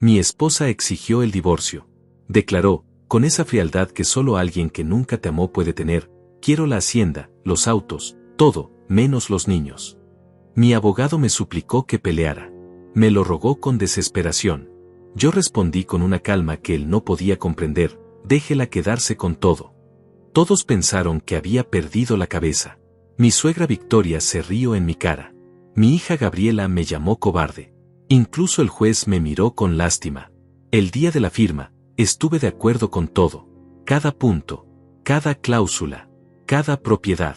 Mi esposa exigió el divorcio. Declaró, con esa frialdad que solo alguien que nunca te amó puede tener: quiero la hacienda, los autos, todo, menos los niños. Mi abogado me suplicó que peleara. Me lo rogó con desesperación. Yo respondí con una calma que él no podía comprender: déjela quedarse con todo. Todos pensaron que había perdido la cabeza. Mi suegra Victoria se rió en mi cara. Mi hija Gabriela me llamó cobarde. Incluso el juez me miró con lástima. El día de la firma, estuve de acuerdo con todo. Cada punto, cada cláusula, cada propiedad.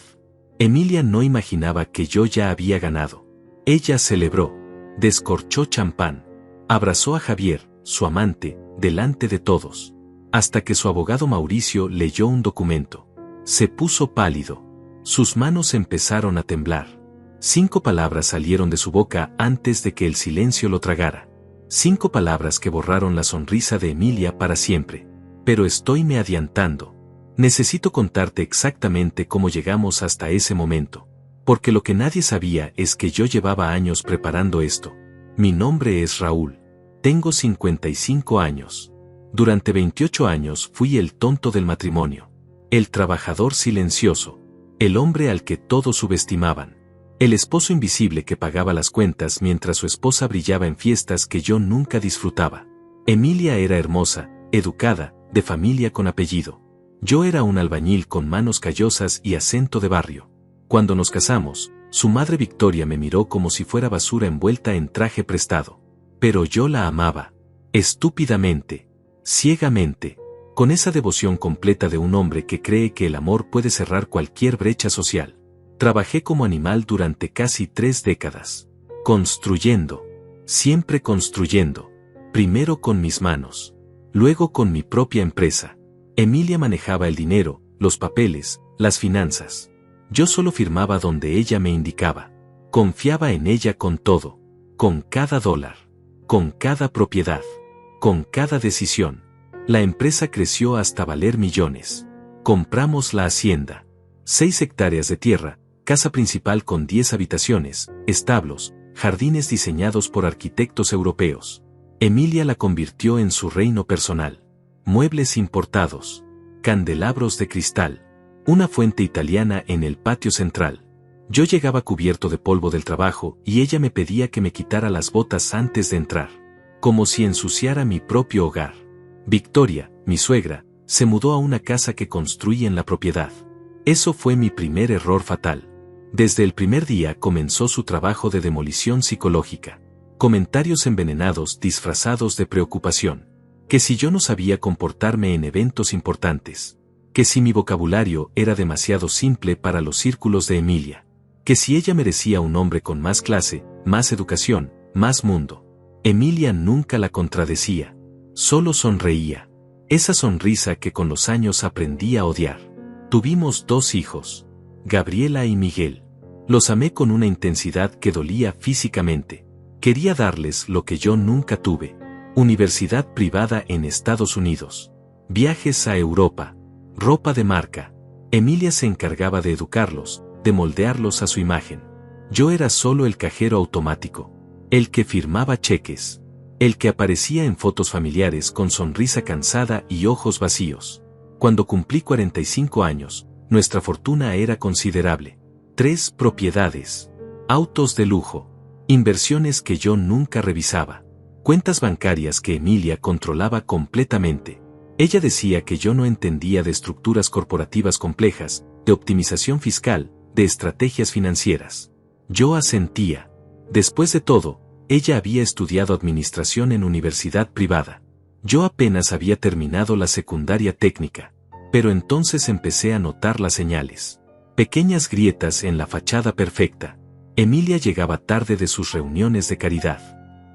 Emilia no imaginaba que yo ya había ganado. Ella celebró, descorchó champán, abrazó a Javier, su amante, delante de todos, hasta que su abogado Mauricio leyó un documento. Se puso pálido. Sus manos empezaron a temblar. 5 palabras salieron de su boca antes de que el silencio lo tragara. 5 palabras que borraron la sonrisa de Emilia para siempre. Pero estoy me adiantando. Necesito contarte exactamente cómo llegamos hasta ese momento. Porque lo que nadie sabía es que yo llevaba años preparando esto. Mi nombre es Raúl. Tengo 55 años. Durante 28 años fui el tonto del matrimonio. El trabajador silencioso. El hombre al que todos subestimaban. El esposo invisible que pagaba las cuentas mientras su esposa brillaba en fiestas que yo nunca disfrutaba. Emilia era hermosa, educada, de familia con apellido. Yo era un albañil con manos callosas y acento de barrio. Cuando nos casamos, su madre Victoria me miró como si fuera basura envuelta en traje prestado. Pero yo la amaba. Estúpidamente. Ciegamente. Con esa devoción completa de un hombre que cree que el amor puede cerrar cualquier brecha social. Trabajé como animal durante casi 3 décadas. Construyendo. Siempre construyendo. Primero con mis manos. Luego con mi propia empresa. Emilia manejaba el dinero, los papeles, las finanzas. Yo solo firmaba donde ella me indicaba. Confiaba en ella con todo. Con cada dólar. Con cada propiedad. Con cada decisión. La empresa creció hasta valer millones. Compramos la hacienda. 6 hectáreas de tierra, casa principal con 10 habitaciones, establos, jardines diseñados por arquitectos europeos. Emilia la convirtió en su reino personal. Muebles importados. Candelabros de cristal. Una fuente italiana en el patio central. Yo llegaba cubierto de polvo del trabajo y ella me pedía que me quitara las botas antes de entrar. Como si ensuciara mi propio hogar. Victoria, mi suegra, se mudó a una casa que construí en la propiedad. Eso fue mi primer error fatal. Desde el primer día comenzó su trabajo de demolición psicológica. Comentarios envenenados disfrazados de preocupación. Que si yo no sabía comportarme en eventos importantes. Que si mi vocabulario era demasiado simple para los círculos de Emilia. Que si ella merecía un hombre con más clase, más educación, más mundo. Emilia nunca la contradecía. Solo sonreía. Esa sonrisa que con los años aprendí a odiar. Tuvimos 2 hijos. Gabriela y Miguel. Los amé con una intensidad que dolía físicamente. Quería darles lo que yo nunca tuve. Universidad privada en Estados Unidos. Viajes a Europa. Ropa de marca. Emilia se encargaba de educarlos, de moldearlos a su imagen. Yo era solo el cajero automático. El que firmaba cheques. El que aparecía en fotos familiares con sonrisa cansada y ojos vacíos. Cuando cumplí 45 años, nuestra fortuna era considerable. 3 propiedades. Autos de lujo. Inversiones que yo nunca revisaba. Cuentas bancarias que Emilia controlaba completamente. Ella decía que yo no entendía de estructuras corporativas complejas, de optimización fiscal, de estrategias financieras. Yo asentía. Después de todo, ella había estudiado administración en universidad privada. Yo apenas había terminado la secundaria técnica. Pero entonces empecé a notar las señales. Pequeñas grietas en la fachada perfecta. Emilia llegaba tarde de sus reuniones de caridad.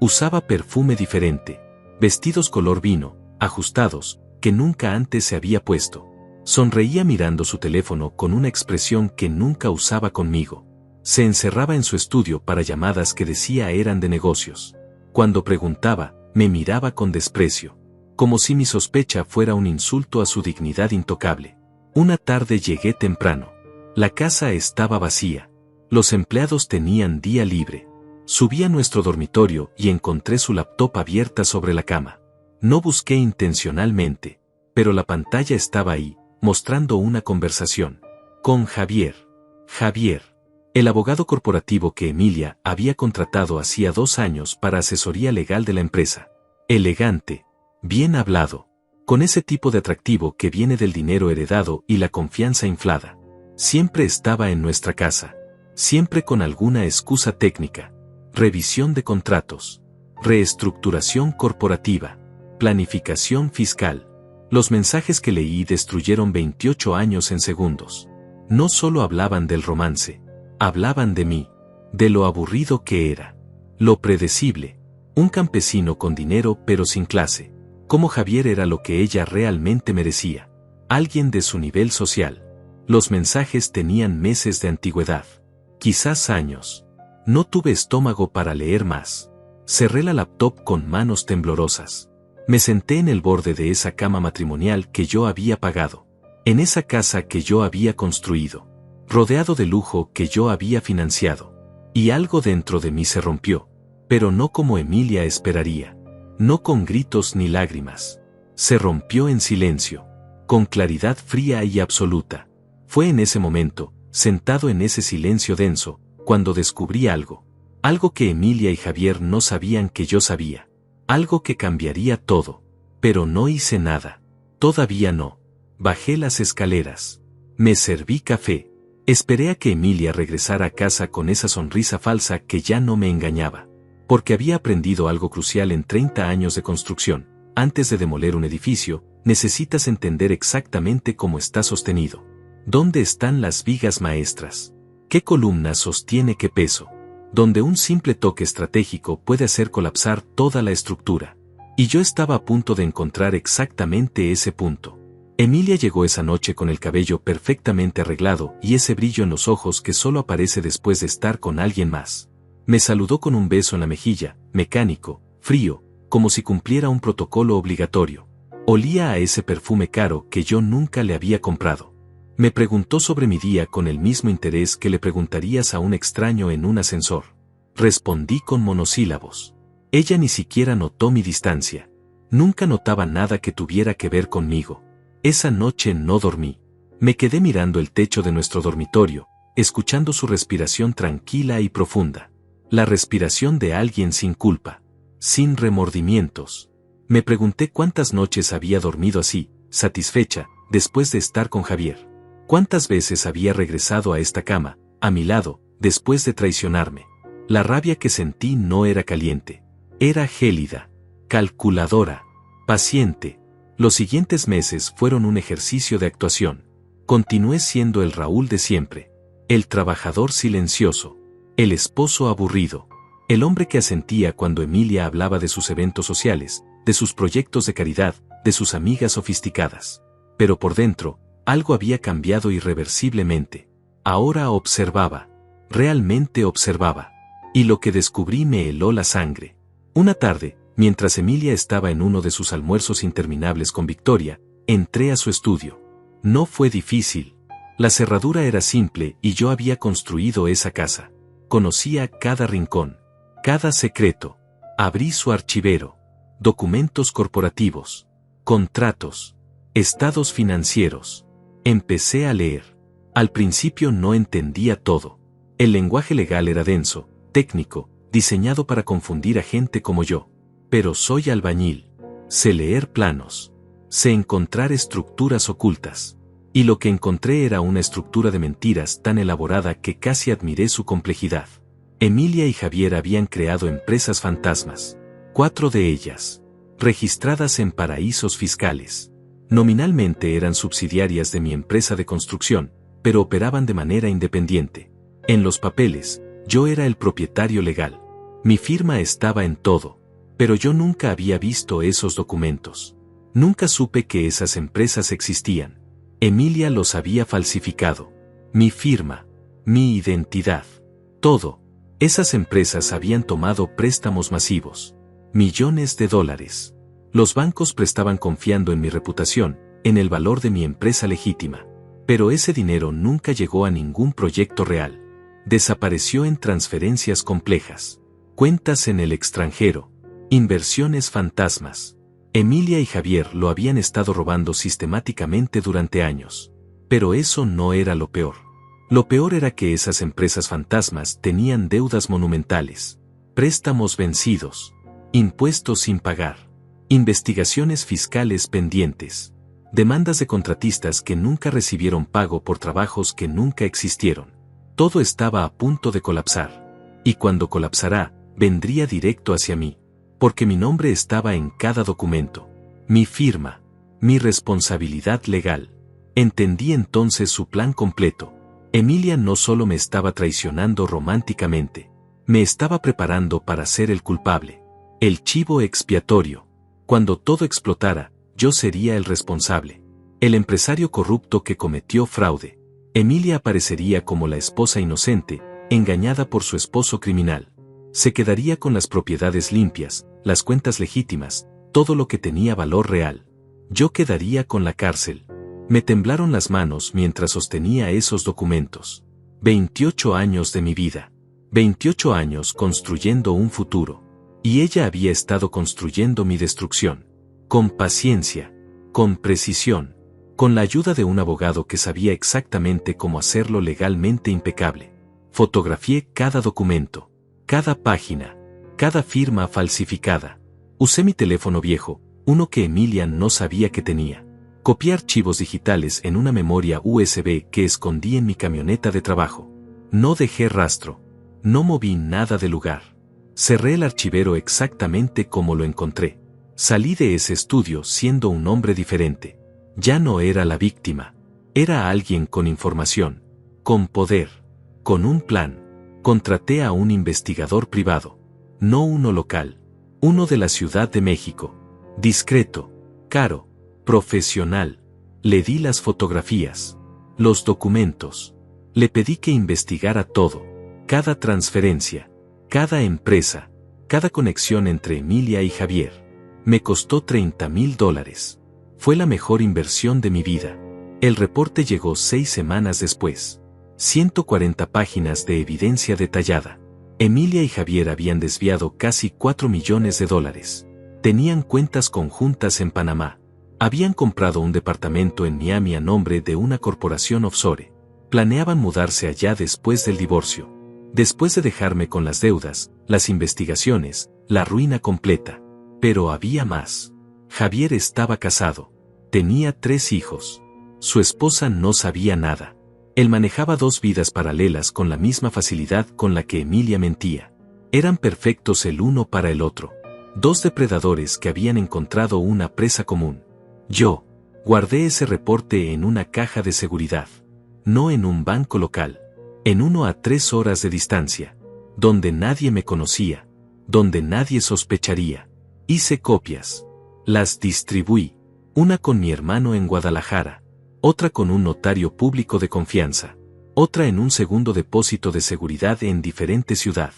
Usaba perfume diferente. Vestidos color vino, ajustados, que nunca antes se había puesto. Sonreía mirando su teléfono con una expresión que nunca usaba conmigo. Se encerraba en su estudio para llamadas que decía eran de negocios. Cuando preguntaba, me miraba con desprecio. Como si mi sospecha fuera un insulto a su dignidad intocable. Una tarde llegué temprano. La casa estaba vacía. Los empleados tenían día libre. Subí a nuestro dormitorio y encontré su laptop abierta sobre la cama. No busqué intencionalmente, pero la pantalla estaba ahí, mostrando una conversación. Con Javier. Javier. El abogado corporativo que Emilia había contratado hacía 2 años para asesoría legal de la empresa. Elegante. Bien hablado. Con ese tipo de atractivo que viene del dinero heredado y la confianza inflada. Siempre estaba en nuestra casa. Siempre con alguna excusa técnica. Revisión de contratos. Reestructuración corporativa. Planificación fiscal. Los mensajes que leí destruyeron 28 años en segundos. No solo hablaban del romance. Hablaban de mí. De lo aburrido que era. Lo predecible. Un campesino con dinero pero sin clase. Como Javier era lo que ella realmente merecía. Alguien de su nivel social. Los mensajes tenían meses de antigüedad. Quizás años. No tuve estómago para leer más. Cerré la laptop con manos temblorosas. Me senté en el borde de esa cama matrimonial que yo había pagado. En esa casa que yo había construido. Rodeado de lujo que yo había financiado. Y algo dentro de mí se rompió. Pero no como Emilia esperaría. No con gritos ni lágrimas. Se rompió en silencio. Con claridad fría y absoluta. Fue en ese momento, sentado en ese silencio denso, cuando descubrí algo. Algo que Emilia y Javier no sabían que yo sabía. Algo que cambiaría todo. Pero no hice nada. Todavía no. Bajé las escaleras. Me serví café. Esperé a que Emilia regresara a casa con esa sonrisa falsa que ya no me engañaba. Porque había aprendido algo crucial en 30 años de construcción. Antes de demoler un edificio, necesitas entender exactamente cómo está sostenido. ¿Dónde están las vigas maestras? ¿Qué columna sostiene qué peso? Donde un simple toque estratégico puede hacer colapsar toda la estructura. Y yo estaba a punto de encontrar exactamente ese punto. Emilia llegó esa noche con el cabello perfectamente arreglado y ese brillo en los ojos que solo aparece después de estar con alguien más. Me saludó con un beso en la mejilla, mecánico, frío, como si cumpliera un protocolo obligatorio. Olía a ese perfume caro que yo nunca le había comprado. Me preguntó sobre mi día con el mismo interés que le preguntarías a un extraño en un ascensor. Respondí con monosílabos. Ella ni siquiera notó mi distancia. Nunca notaba nada que tuviera que ver conmigo. Esa noche no dormí. Me quedé mirando el techo de nuestro dormitorio, escuchando su respiración tranquila y profunda. La respiración de alguien sin culpa. Sin remordimientos. Me pregunté cuántas noches había dormido así, satisfecha, después de estar con Javier. ¿Cuántas veces había regresado a esta cama, a mi lado, después de traicionarme? La rabia que sentí no era caliente. Era gélida, calculadora, paciente. Los siguientes meses fueron un ejercicio de actuación. Continué siendo el Raúl de siempre. El trabajador silencioso. El esposo aburrido. El hombre que asentía cuando Emilia hablaba de sus eventos sociales, de sus proyectos de caridad, de sus amigas sofisticadas. Pero por dentro, algo había cambiado irreversiblemente. Ahora observaba. Realmente observaba. Y lo que descubrí me heló la sangre. Una tarde, mientras Emilia estaba en uno de sus almuerzos interminables con Victoria, entré a su estudio. No fue difícil. La cerradura era simple y yo había construido esa casa. Conocía cada rincón, cada secreto. Abrí su archivero. Documentos corporativos. Contratos. Estados financieros. Empecé a leer. Al principio no entendía todo. El lenguaje legal era denso, técnico, diseñado para confundir a gente como yo. Pero soy albañil. Sé leer planos. Sé encontrar estructuras ocultas. Y lo que encontré era una estructura de mentiras tan elaborada que casi admiré su complejidad. Emilia y Javier habían creado empresas fantasmas. 4 de ellas. Registradas en paraísos fiscales. Nominalmente eran subsidiarias de mi empresa de construcción, pero operaban de manera independiente. En los papeles, yo era el propietario legal. Mi firma estaba en todo. Pero yo nunca había visto esos documentos. Nunca supe que esas empresas existían. Emilia los había falsificado. Mi firma. Mi identidad. Todo. Esas empresas habían tomado préstamos masivos. Millones de dólares. Los bancos prestaban confiando en mi reputación, en el valor de mi empresa legítima. Pero ese dinero nunca llegó a ningún proyecto real. Desapareció en transferencias complejas. Cuentas en el extranjero. Inversiones fantasmas. Emilia y Javier lo habían estado robando sistemáticamente durante años. Pero eso no era lo peor. Lo peor era que esas empresas fantasmas tenían deudas monumentales, préstamos vencidos, impuestos sin pagar, investigaciones fiscales pendientes, demandas de contratistas que nunca recibieron pago por trabajos que nunca existieron. Todo estaba a punto de colapsar. Y cuando colapsará, vendría directo hacia mí. Porque mi nombre estaba en cada documento. Mi firma. Mi responsabilidad legal. Entendí entonces su plan completo. Emilia no solo me estaba traicionando románticamente. Me estaba preparando para ser el culpable. El chivo expiatorio. Cuando todo explotara, yo sería el responsable. El empresario corrupto que cometió fraude. Emilia aparecería como la esposa inocente, engañada por su esposo criminal. Se quedaría con las propiedades limpias, las cuentas legítimas, todo lo que tenía valor real. Yo quedaría con la cárcel. Me temblaron las manos mientras sostenía esos documentos. 28 años de mi vida. 28 años construyendo un futuro. Y ella había estado construyendo mi destrucción. Con paciencia. Con precisión. Con la ayuda de un abogado que sabía exactamente cómo hacerlo legalmente impecable. Fotografié cada documento. Cada página, cada firma falsificada. Usé mi teléfono viejo, uno que Emilia no sabía que tenía. Copié archivos digitales en una memoria USB que escondí en mi camioneta de trabajo. No dejé rastro. No moví nada del lugar. Cerré el archivero exactamente como lo encontré. Salí de ese estudio siendo un hombre diferente. Ya no era la víctima. Era alguien con información, con poder, con un plan. Contraté a un investigador privado, no uno local, uno de la Ciudad de México, discreto, caro, profesional. Le di las fotografías, los documentos. Le pedí que investigara todo, cada transferencia, cada empresa, cada conexión entre Emilia y Javier. Me costó $30,000. Fue la mejor inversión de mi vida. El reporte llegó 6 semanas después. 140 páginas de evidencia detallada. Emilia y Javier habían desviado casi $4 millones. Tenían cuentas conjuntas en Panamá. Habían comprado un departamento en Miami a nombre de una corporación offshore. Planeaban mudarse allá después del divorcio. Después de dejarme con las deudas, las investigaciones, la ruina completa. Pero había más. Javier estaba casado. Tenía 3 hijos. Su esposa no sabía nada. Él manejaba 2 vidas paralelas con la misma facilidad con la que Emilia mentía. Eran perfectos el uno para el otro. 2 depredadores que habían encontrado una presa común. Yo guardé ese reporte en una caja de seguridad. No en un banco local. En uno a 3 horas de distancia. Donde nadie me conocía. Donde nadie sospecharía. Hice copias. Las distribuí. Una con mi hermano en Guadalajara. Otra con un notario público de confianza. Otra en un segundo depósito de seguridad en diferente ciudad.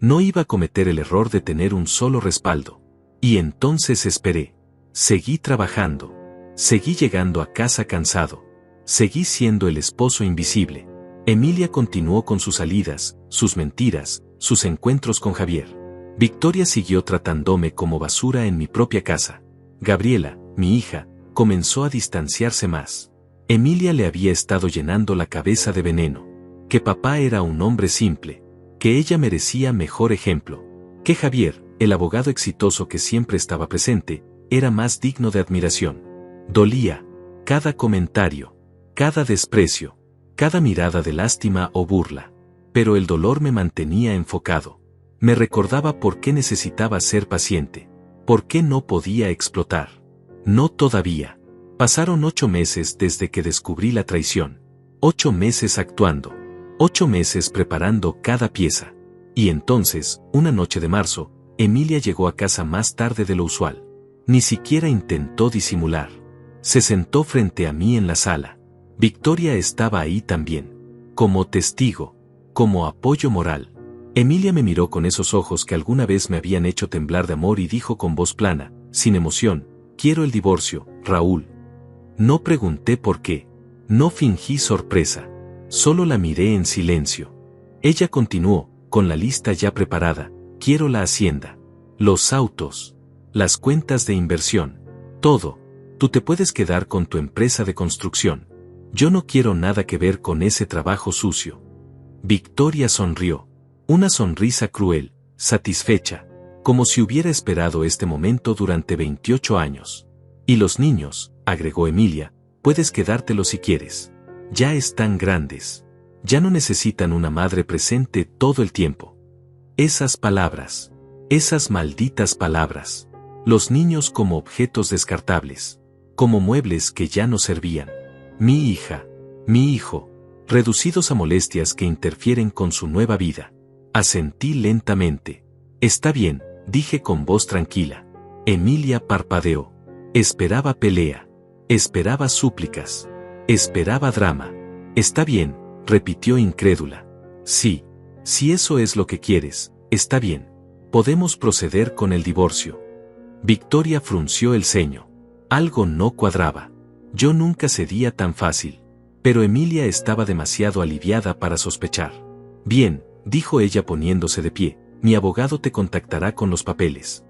No iba a cometer el error de tener un solo respaldo. Y entonces esperé. Seguí trabajando. Seguí llegando a casa cansado. Seguí siendo el esposo invisible. Emilia continuó con sus salidas, sus mentiras, sus encuentros con Javier. Victoria siguió tratándome como basura en mi propia casa. Gabriela, mi hija, comenzó a distanciarse más. Emilia le había estado llenando la cabeza de veneno. Que papá era un hombre simple. Que ella merecía mejor ejemplo. Que Javier, el abogado exitoso que siempre estaba presente, era más digno de admiración. Dolía. Cada comentario. Cada desprecio. Cada mirada de lástima o burla. Pero el dolor me mantenía enfocado. Me recordaba por qué necesitaba ser paciente. Por qué no podía explotar. No todavía. Pasaron 8 meses desde que descubrí la traición. 8 meses actuando. 8 meses preparando cada pieza. Y entonces, una noche de marzo, Emilia llegó a casa más tarde de lo usual. Ni siquiera intentó disimular. Se sentó frente a mí en la sala. Victoria estaba ahí también. Como testigo. Como apoyo moral. Emilia me miró con esos ojos que alguna vez me habían hecho temblar de amor y dijo con voz plana, sin emoción, quiero el divorcio, Raúl. No pregunté por qué. No fingí sorpresa. Solo la miré en silencio. Ella continuó, con la lista ya preparada, quiero la hacienda, los autos, las cuentas de inversión, todo. Tú te puedes quedar con tu empresa de construcción. Yo no quiero nada que ver con ese trabajo sucio. Victoria sonrió. Una sonrisa cruel, satisfecha, como si hubiera esperado este momento durante 28 años. Y los niños, agregó Emilia, puedes quedártelos si quieres. Ya están grandes. Ya no necesitan una madre presente todo el tiempo. Esas palabras. Esas malditas palabras. Los niños como objetos descartables. Como muebles que ya no servían. Mi hija, mi hijo, reducidos a molestias que interfieren con su nueva vida. Asentí lentamente. Está bien, dije con voz tranquila. Emilia parpadeó. Esperaba pelea. Esperaba súplicas. Esperaba drama. Está bien, repitió incrédula. Sí, si eso es lo que quieres, está bien. Podemos proceder con el divorcio. Victoria frunció el ceño. Algo no cuadraba. Yo nunca cedía tan fácil. Pero Emilia estaba demasiado aliviada para sospechar. Bien, dijo ella poniéndose de pie, mi abogado te contactará con los papeles.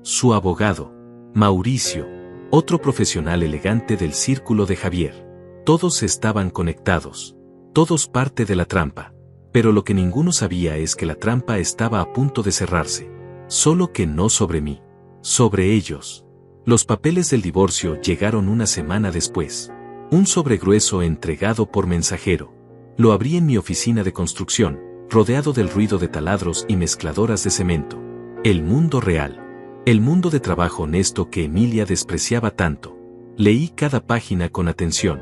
Su abogado, Mauricio, otro profesional elegante del círculo de Javier. Todos estaban conectados. Todos parte de la trampa. Pero lo que ninguno sabía es que la trampa estaba a punto de cerrarse. Solo que no sobre mí. Sobre ellos. Los papeles del divorcio llegaron una semana después. Un sobre grueso entregado por mensajero. Lo abrí en mi oficina de construcción, rodeado del ruido de taladros y mezcladoras de cemento. El mundo real. El mundo de trabajo honesto que Emilia despreciaba tanto. Leí cada página con atención.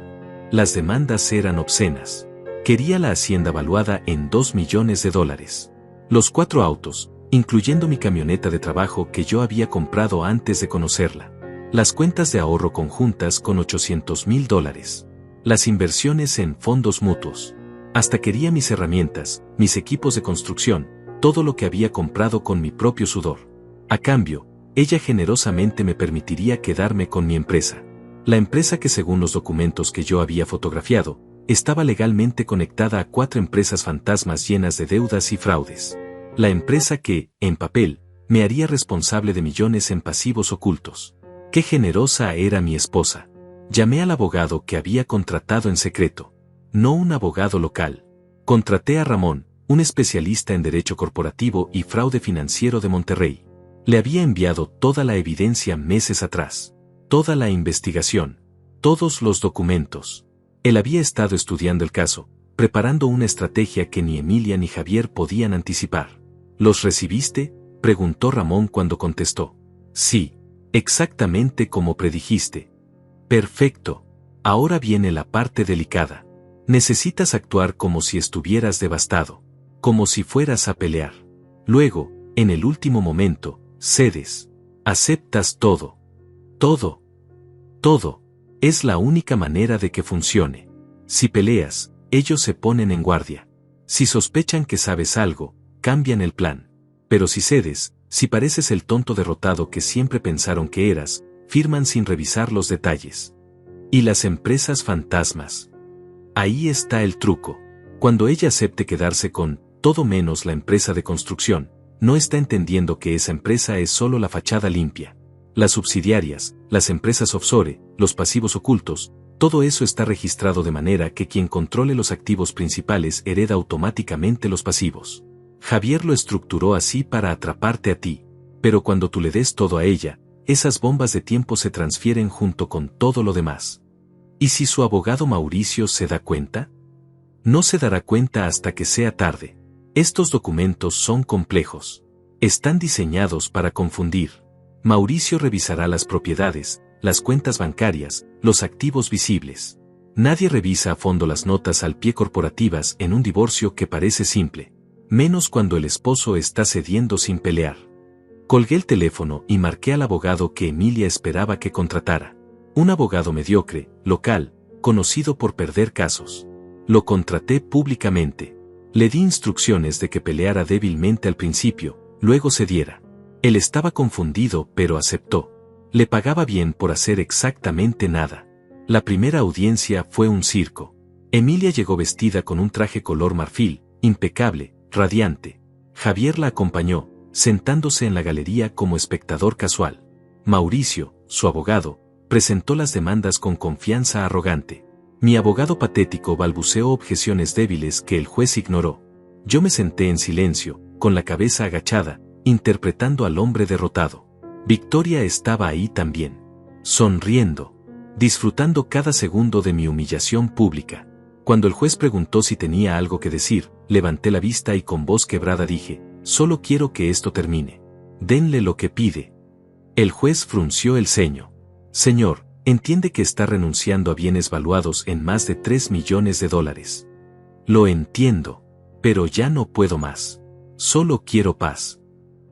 Las demandas eran obscenas. Quería la hacienda valuada en $2 millones. Los 4 autos, incluyendo mi camioneta de trabajo que yo había comprado antes de conocerla. Las cuentas de ahorro conjuntas con $800,000. Las inversiones en fondos mutuos. Hasta quería mis herramientas, mis equipos de construcción, todo lo que había comprado con mi propio sudor. A cambio, ella generosamente me permitiría quedarme con mi empresa. La empresa que según los documentos que yo había fotografiado, estaba legalmente conectada a 4 empresas fantasmas llenas de deudas y fraudes. La empresa que, en papel, me haría responsable de millones en pasivos ocultos. ¡Qué generosa era mi esposa! Llamé al abogado que había contratado en secreto. No un abogado local. Contraté a Ramón, un especialista en derecho corporativo y fraude financiero de Monterrey. Le había enviado toda la evidencia meses atrás. Toda la investigación. Todos los documentos. Él había estado estudiando el caso, preparando una estrategia que ni Emilia ni Javier podían anticipar. ¿Los recibiste?, preguntó Ramón cuando contestó. Sí. Exactamente como predijiste. Perfecto. Ahora viene la parte delicada. Necesitas actuar como si estuvieras devastado. Como si fueras a pelear. Luego, en el último momento, cedes. Aceptas todo. Todo. Todo. Es la única manera de que funcione. Si peleas, ellos se ponen en guardia. Si sospechan que sabes algo, cambian el plan. Pero si cedes, si pareces el tonto derrotado que siempre pensaron que eras, firman sin revisar los detalles. Y las empresas fantasmas. Ahí está el truco. Cuando ella acepte quedarse con todo menos la empresa de construcción, no está entendiendo que esa empresa es solo la fachada limpia. Las subsidiarias, las empresas offshore, los pasivos ocultos, todo eso está registrado de manera que quien controle los activos principales hereda automáticamente los pasivos. Javier lo estructuró así para atraparte a ti, pero cuando tú le des todo a ella, esas bombas de tiempo se transfieren junto con todo lo demás. ¿Y si su abogado Mauricio se da cuenta? No se dará cuenta hasta que sea tarde. Estos documentos son complejos. Están diseñados para confundir. Mauricio revisará las propiedades, las cuentas bancarias, los activos visibles. Nadie revisa a fondo las notas al pie corporativas en un divorcio que parece simple. Menos cuando el esposo está cediendo sin pelear. Colgué el teléfono y marqué al abogado que Emilia esperaba que contratara. Un abogado mediocre, local, conocido por perder casos. Lo contraté públicamente. Le di instrucciones de que peleara débilmente al principio, luego cediera. Él estaba confundido pero aceptó. Le pagaba bien por hacer exactamente nada. La primera audiencia fue un circo. Emilia llegó vestida con un traje color marfil, impecable, radiante. Javier la acompañó, sentándose en la galería como espectador casual. Mauricio, su abogado, presentó las demandas con confianza arrogante. Mi abogado patético balbuceó objeciones débiles que el juez ignoró. Yo me senté en silencio, con la cabeza agachada, interpretando al hombre derrotado. Victoria estaba ahí también, sonriendo, disfrutando cada segundo de mi humillación pública. Cuando el juez preguntó si tenía algo que decir, levanté la vista y con voz quebrada dije: solo quiero que esto termine. Denle lo que pide. El juez frunció el ceño. Señor, entiende que está renunciando a bienes valuados en más de $3 millones. Lo entiendo, pero ya no puedo más. Solo quiero paz.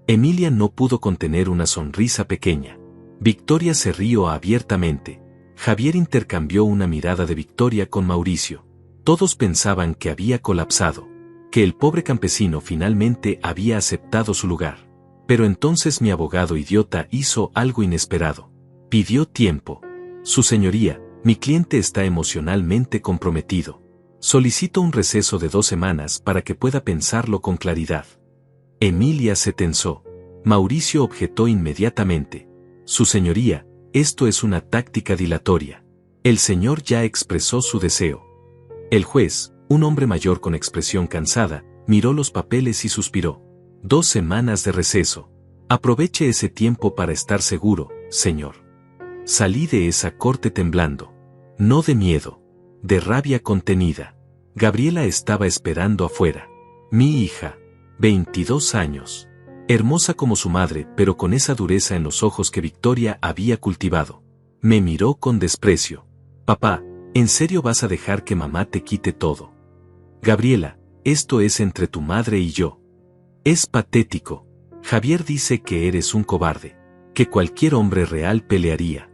Emilia no pudo contener una sonrisa pequeña. Victoria se rió abiertamente. Javier intercambió una mirada de Victoria con Mauricio. Todos pensaban que había colapsado, que el pobre campesino finalmente había aceptado su lugar. Pero entonces mi abogado idiota hizo algo inesperado. Pidió tiempo. Su señoría, mi cliente está emocionalmente comprometido. Solicito un receso de 2 semanas para que pueda pensarlo con claridad. Emilia se tensó. Mauricio objetó inmediatamente. Su señoría, esto es una táctica dilatoria. El señor ya expresó su deseo. El juez, un hombre mayor con expresión cansada, miró los papeles y suspiró. 2 semanas de receso. Aproveche ese tiempo para estar seguro, señor. Salí de esa corte temblando. No de miedo, de rabia contenida. Gabriela estaba esperando afuera. Mi hija, 22 años. Hermosa como su madre, pero con esa dureza en los ojos que Victoria había cultivado. Me miró con desprecio. Papá, ¿en serio vas a dejar que mamá te quite todo? Gabriela, esto es entre tu madre y yo. Es patético. Javier dice que eres un cobarde, que cualquier hombre real pelearía.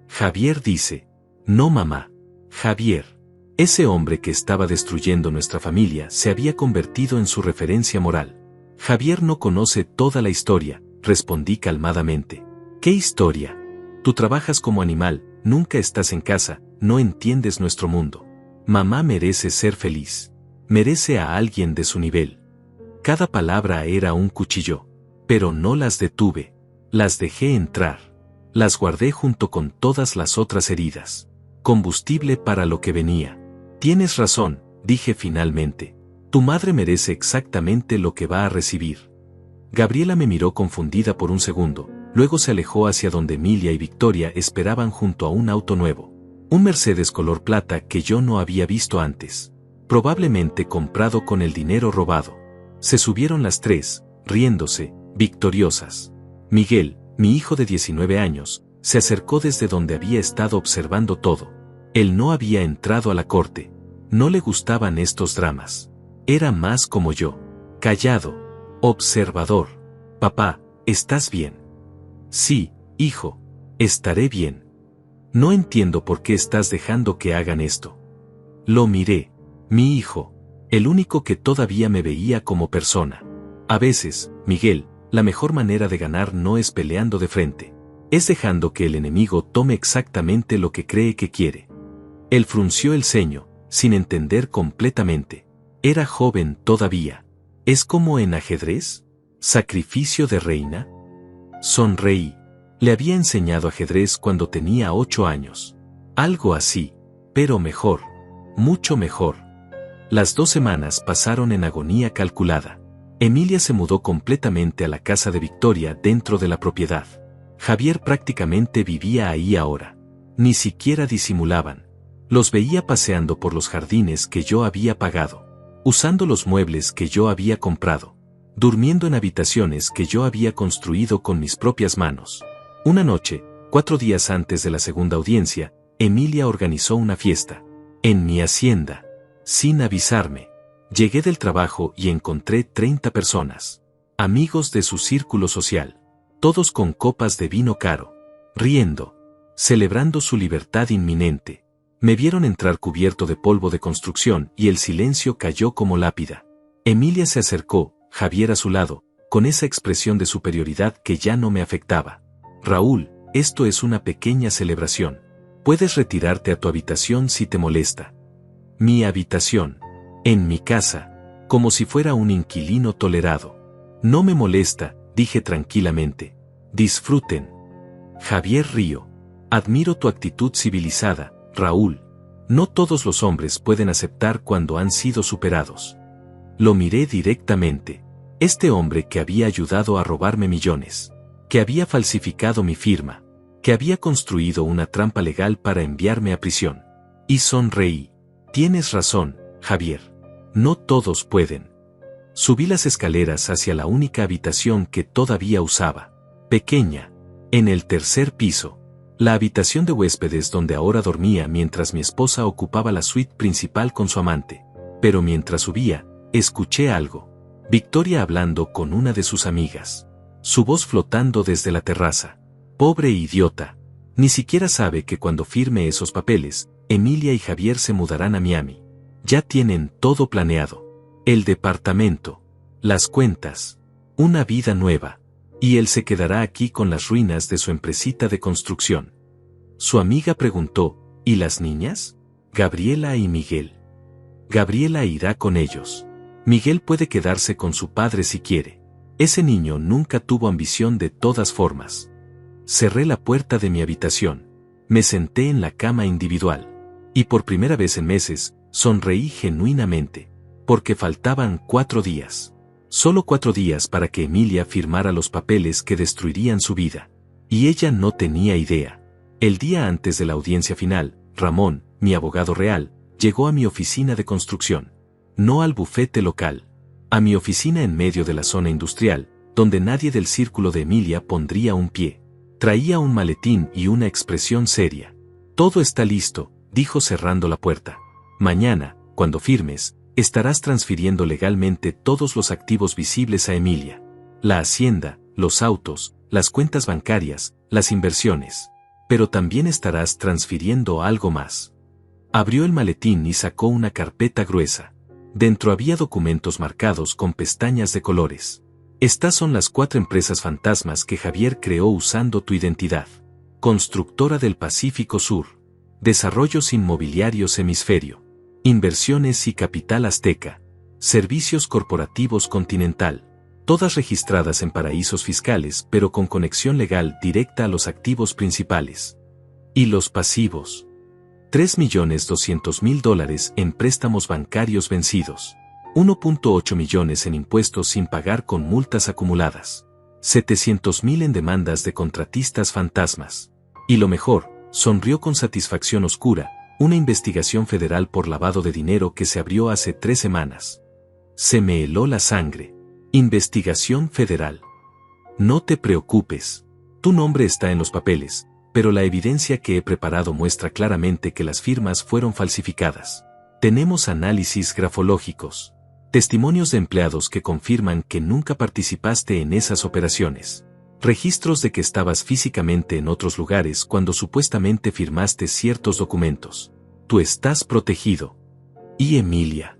Javier dice, no mamá. Javier, ese hombre que estaba destruyendo nuestra familia se había convertido en su referencia moral. Javier no conoce toda la historia, respondí calmadamente. ¿Qué historia? Tú trabajas como animal, nunca estás en casa, no entiendes nuestro mundo. Mamá merece ser feliz. Merece a alguien de su nivel. Cada palabra era un cuchillo. Pero no las detuve. Las dejé entrar. Las guardé junto con todas las otras heridas. Combustible para lo que venía. Tienes razón, dije finalmente. Tu madre merece exactamente lo que va a recibir. Gabriela me miró confundida por un segundo, luego se alejó hacia donde Emilia y Victoria esperaban junto a un auto nuevo. Un Mercedes color plata que yo no había visto antes. Probablemente comprado con el dinero robado. Se subieron las 3, riéndose, victoriosas. Miguel, mi hijo de 19 años, se acercó desde donde había estado observando todo. Él no había entrado a la corte. No le gustaban estos dramas. Era más como yo. Callado. Observador. Papá, ¿estás bien? Sí, hijo. Estaré bien. No entiendo por qué estás dejando que hagan esto. Lo miré. Mi hijo. El único que todavía me veía como persona. A veces, Miguel, la mejor manera de ganar no es peleando de frente. Es dejando que el enemigo tome exactamente lo que cree que quiere. Él frunció el ceño, sin entender completamente. Era joven todavía. ¿Es como en ajedrez? ¿Sacrificio de reina? Sonreí. Le había enseñado ajedrez cuando tenía 8 años. Algo así, pero mejor. Mucho mejor. Las 2 semanas pasaron en agonía calculada. Emilia se mudó completamente a la casa de Victoria dentro de la propiedad. Javier prácticamente vivía ahí ahora. Ni siquiera disimulaban. Los veía paseando por los jardines que yo había pagado. Usando los muebles que yo había comprado. Durmiendo en habitaciones que yo había construido con mis propias manos. Una noche, 4 días antes de la segunda audiencia, Emilia organizó una fiesta. En mi hacienda. Sin avisarme. Llegué del trabajo y encontré 30 personas. Amigos de su círculo social. Todos con copas de vino caro. Riendo. Celebrando su libertad inminente. Me vieron entrar cubierto de polvo de construcción y el silencio cayó como lápida. Emilia se acercó, Javier a su lado, con esa expresión de superioridad que ya no me afectaba. Raúl, esto es una pequeña celebración. Puedes retirarte a tu habitación si te molesta. Mi habitación. En mi casa. Como si fuera un inquilino tolerado. No me molesta, dije tranquilamente. Disfruten. Javier rió. Admiro tu actitud civilizada, Raúl. No todos los hombres pueden aceptar cuando han sido superados. Lo miré directamente. Este hombre que había ayudado a robarme millones, que había falsificado mi firma, que había construido una trampa legal para enviarme a prisión. Y sonreí. Tienes razón, Javier. No todos pueden. Subí las escaleras hacia la única habitación que todavía usaba. Pequeña. En el tercer piso. La habitación de huéspedes donde ahora dormía mientras mi esposa ocupaba la suite principal con su amante. Pero mientras subía, escuché algo. Victoria hablando con una de sus amigas. Su voz flotando desde la terraza. Pobre idiota. Ni siquiera sabe que cuando firme esos papeles, Emilia y Javier se mudarán a Miami. Ya tienen todo planeado. El departamento. Las cuentas. Una vida nueva. Y él se quedará aquí con las ruinas de su empresita de construcción. Su amiga preguntó, ¿y las niñas? Gabriela y Miguel. Gabriela irá con ellos. Miguel puede quedarse con su padre si quiere. Ese niño nunca tuvo ambición de todas formas. Cerré la puerta de mi habitación. Me senté en la cama individual. Y por primera vez en meses, sonreí genuinamente. Porque faltaban 4 días. Solo 4 días para que Emilia firmara los papeles que destruirían su vida. Y ella no tenía idea. El día antes de la audiencia final, Ramón, mi abogado real, llegó a mi oficina de construcción. No al bufete local. A mi oficina en medio de la zona industrial, donde nadie del círculo de Emilia pondría un pie. Traía un maletín y una expresión seria. Todo está listo, dijo cerrando la puerta. Mañana, cuando firmes, estarás transfiriendo legalmente todos los activos visibles a Emilia. La hacienda, los autos, las cuentas bancarias, las inversiones. Pero también estarás transfiriendo algo más. Abrió el maletín y sacó una carpeta gruesa. Dentro había documentos marcados con pestañas de colores. Estas son las 4 empresas fantasmas que Javier creó usando tu identidad. Constructora del Pacífico Sur. Desarrollos Inmobiliarios Hemisferio. Inversiones y Capital Azteca. Servicios Corporativos Continental. Todas registradas en paraísos fiscales pero con conexión legal directa a los activos principales. ¿Y los pasivos? $3.200.000 en préstamos bancarios vencidos. 1.8 millones en impuestos sin pagar con multas acumuladas. 700.000 en demandas de contratistas fantasmas. Y lo mejor, sonrió con satisfacción oscura, una investigación federal por lavado de dinero que se abrió hace 3 semanas. Se me heló la sangre. Investigación federal. No te preocupes. Tu nombre está en los papeles, pero la evidencia que he preparado muestra claramente que las firmas fueron falsificadas. Tenemos análisis grafológicos. Testimonios de empleados que confirman que nunca participaste en esas operaciones. Registros de que estabas físicamente en otros lugares cuando supuestamente firmaste ciertos documentos. Tú estás protegido. ¿Y Emilia?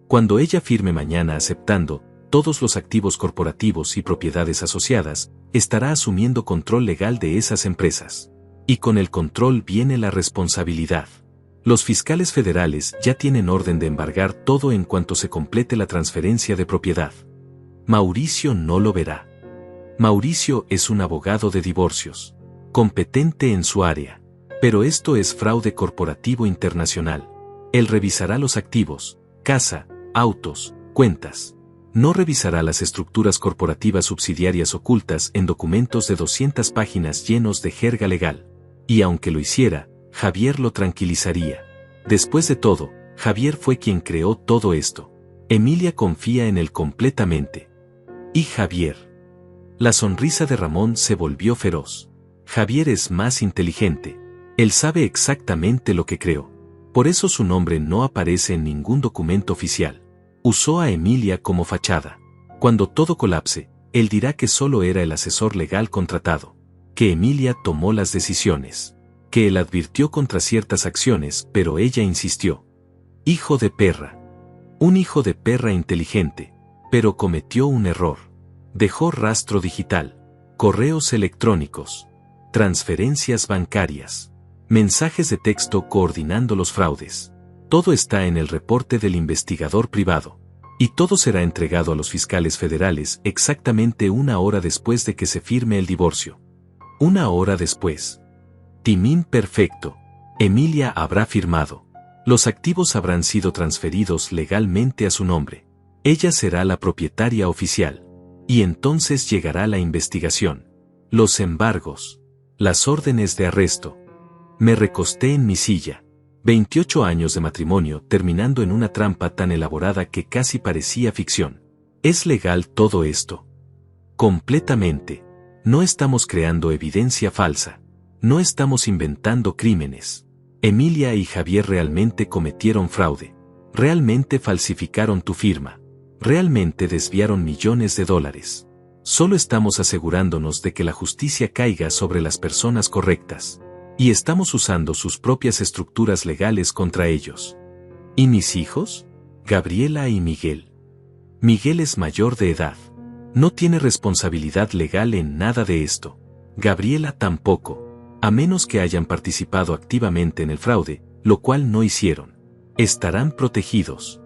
Cuando ella firme mañana aceptando todos los activos corporativos y propiedades asociadas, estará asumiendo control legal de esas empresas. Y con el control viene la responsabilidad. Los fiscales federales ya tienen orden de embargar todo en cuanto se complete la transferencia de propiedad. Mauricio no lo verá. Mauricio es un abogado de divorcios, competente en su área. Pero esto es fraude corporativo internacional. Él revisará los activos, casa, autos, cuentas. No revisará las estructuras corporativas subsidiarias ocultas en documentos de 200 páginas llenos de jerga legal. Y aunque lo hiciera, Javier lo tranquilizaría. Después de todo, Javier fue quien creó todo esto. Emilia confía en él completamente. ¿Y Javier? La sonrisa de Ramón se volvió feroz. Javier es más inteligente. Él sabe exactamente lo que creó. Por eso su nombre no aparece en ningún documento oficial. Usó a Emilia como fachada. Cuando todo colapse, él dirá que solo era el asesor legal contratado. Que Emilia tomó las decisiones. Que él advirtió contra ciertas acciones, pero ella insistió. Hijo de perra. Un hijo de perra inteligente. Pero cometió un error. Dejó rastro digital, correos electrónicos, transferencias bancarias, mensajes de texto coordinando los fraudes. Todo está en el reporte del investigador privado. Y todo será entregado a los fiscales federales exactamente 1 hora después de que se firme el divorcio. 1 hora después. Timín perfecto. Emilia habrá firmado. Los activos habrán sido transferidos legalmente a su nombre. Ella será la propietaria oficial. Y entonces llegará la investigación. Los embargos. Las órdenes de arresto. Me recosté en mi silla. 28 años de matrimonio terminando en una trampa tan elaborada que casi parecía ficción. ¿Es legal todo esto? Completamente. No estamos creando evidencia falsa. No estamos inventando crímenes. Emilia y Javier realmente cometieron fraude. Realmente falsificaron tu firma. Realmente desviaron millones de dólares. Solo estamos asegurándonos de que la justicia caiga sobre las personas correctas. Y estamos usando sus propias estructuras legales contra ellos. ¿Y mis hijos? Gabriela y Miguel. Miguel es mayor de edad. No tiene responsabilidad legal en nada de esto. Gabriela tampoco, a menos que hayan participado activamente en el fraude, lo cual no hicieron. Estarán protegidos.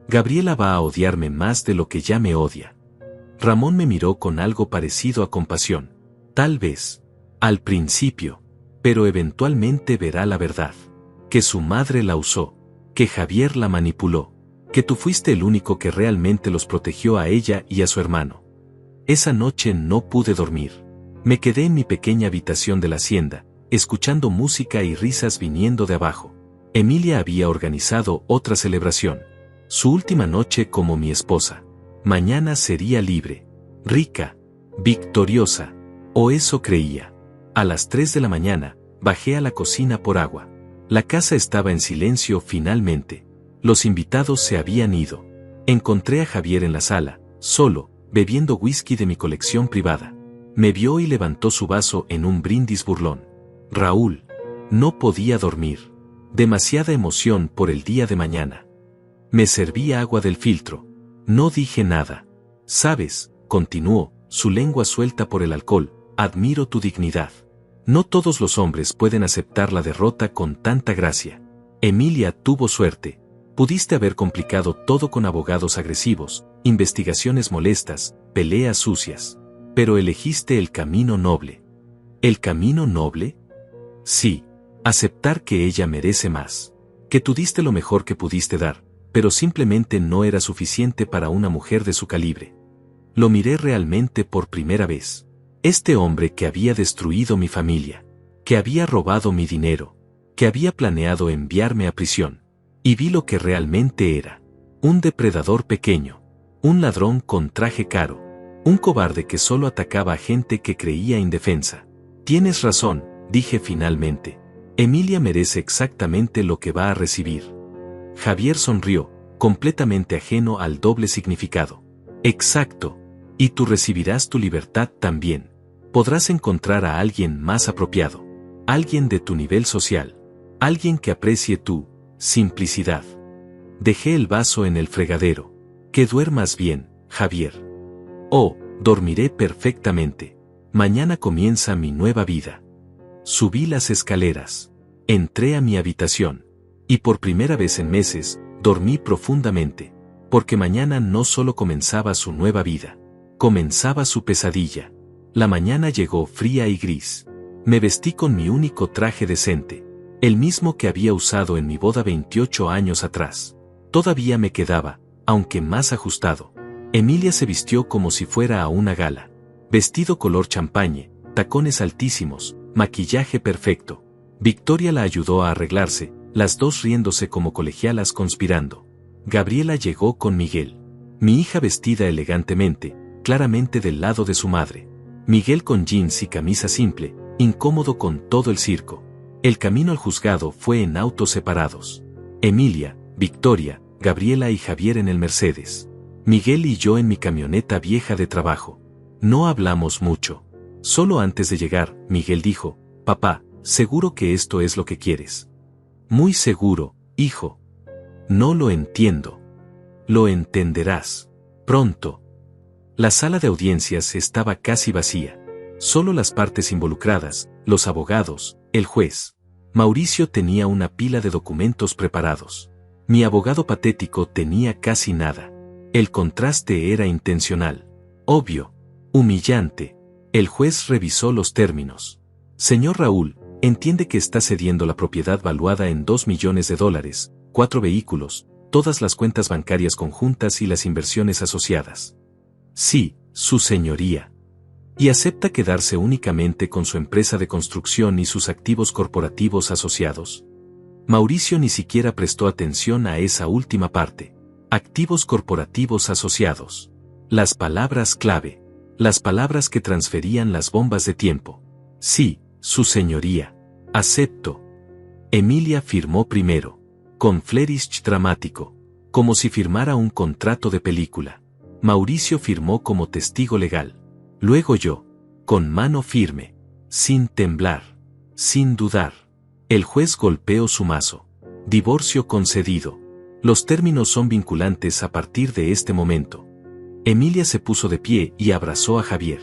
Gabriela va a odiarme más de lo que ya me odia. Ramón me miró con algo parecido a compasión. Tal vez. Al principio. Pero eventualmente verá la verdad. Que su madre la usó. Que Javier la manipuló. Que tú fuiste el único que realmente los protegió a ella y a su hermano. Esa noche no pude dormir. Me quedé en mi pequeña habitación de la hacienda, escuchando música y risas viniendo de abajo. Emilia había organizado otra celebración. Su última noche como mi esposa. Mañana sería libre. Rica. Victoriosa. O eso creía. A las 3 de la mañana, bajé a la cocina por agua. La casa estaba en silencio finalmente. Los invitados se habían ido. Encontré a Javier en la sala, solo, bebiendo whisky de mi colección privada. Me vio y levantó su vaso en un brindis burlón. Raúl. No podía dormir. Demasiada emoción por el día de mañana. Me serví agua del filtro. No dije nada. Sabes, continuó, su lengua suelta por el alcohol, admiro tu dignidad. No todos los hombres pueden aceptar la derrota con tanta gracia. Emilia tuvo suerte. Pudiste haber complicado todo con abogados agresivos, investigaciones molestas, peleas sucias. Pero elegiste el camino noble. ¿El camino noble? Sí. Aceptar que ella merece más. Que tú diste lo mejor que pudiste dar, pero simplemente no era suficiente para una mujer de su calibre. Lo miré realmente por primera vez. Este hombre que había destruido mi familia, que había robado mi dinero, que había planeado enviarme a prisión. Y vi lo que realmente era. Un depredador pequeño. Un ladrón con traje caro. Un cobarde que solo atacaba a gente que creía indefensa. Tienes razón, dije finalmente. Emilia merece exactamente lo que va a recibir. Javier sonrió, completamente ajeno al doble significado. Exacto. Y tú recibirás tu libertad también. Podrás encontrar a alguien más apropiado. Alguien de tu nivel social. Alguien que aprecie tu simplicidad. Dejé el vaso en el fregadero. Que duermas bien, Javier. Oh, dormiré perfectamente. Mañana comienza mi nueva vida. Subí las escaleras. Entré a mi habitación. Y por primera vez en meses, dormí profundamente. Porque mañana no solo comenzaba su nueva vida. Comenzaba su pesadilla. La mañana llegó fría y gris. Me vestí con mi único traje decente. El mismo que había usado en mi boda 28 años atrás. Todavía me quedaba, aunque más ajustado. Emilia se vistió como si fuera a una gala. Vestido color champañe, tacones altísimos, maquillaje perfecto. Victoria la ayudó a arreglarse, las dos riéndose como colegialas conspirando. Gabriela llegó con Miguel. Mi hija vestida elegantemente, claramente del lado de su madre. Miguel con jeans y camisa simple, incómodo con todo el circo. El camino al juzgado fue en autos separados. Emilia, Victoria, Gabriela y Javier en el Mercedes. Miguel y yo en mi camioneta vieja de trabajo. No hablamos mucho. Solo antes de llegar, Miguel dijo, «Papá, seguro que esto es lo que quieres». «Muy seguro, hijo». «No lo entiendo». «Lo entenderás. Pronto». La sala de audiencias estaba casi vacía. Solo las partes involucradas, los abogados, el juez. Mauricio tenía una pila de documentos preparados. Mi abogado patético tenía casi nada. El contraste era intencional. Obvio. Humillante. El juez revisó los términos. Señor Raúl, entiende que está cediendo la propiedad valuada en $2 millones, 4 vehículos, todas las cuentas bancarias conjuntas y las inversiones asociadas. Sí, su señoría. Y acepta quedarse únicamente con su empresa de construcción y sus activos corporativos asociados. Mauricio ni siquiera prestó atención a esa última parte. Activos corporativos asociados. Las palabras clave. Las palabras que transferían las bombas de tiempo. Sí, su señoría. Acepto. Emilia firmó primero. Con flourish dramático. Como si firmara un contrato de película. Mauricio firmó como testigo legal. Luego yo. Con mano firme. Sin temblar. Sin dudar. El juez golpeó su mazo. Divorcio concedido. Los términos son vinculantes a partir de este momento. Emilia se puso de pie y abrazó a Javier.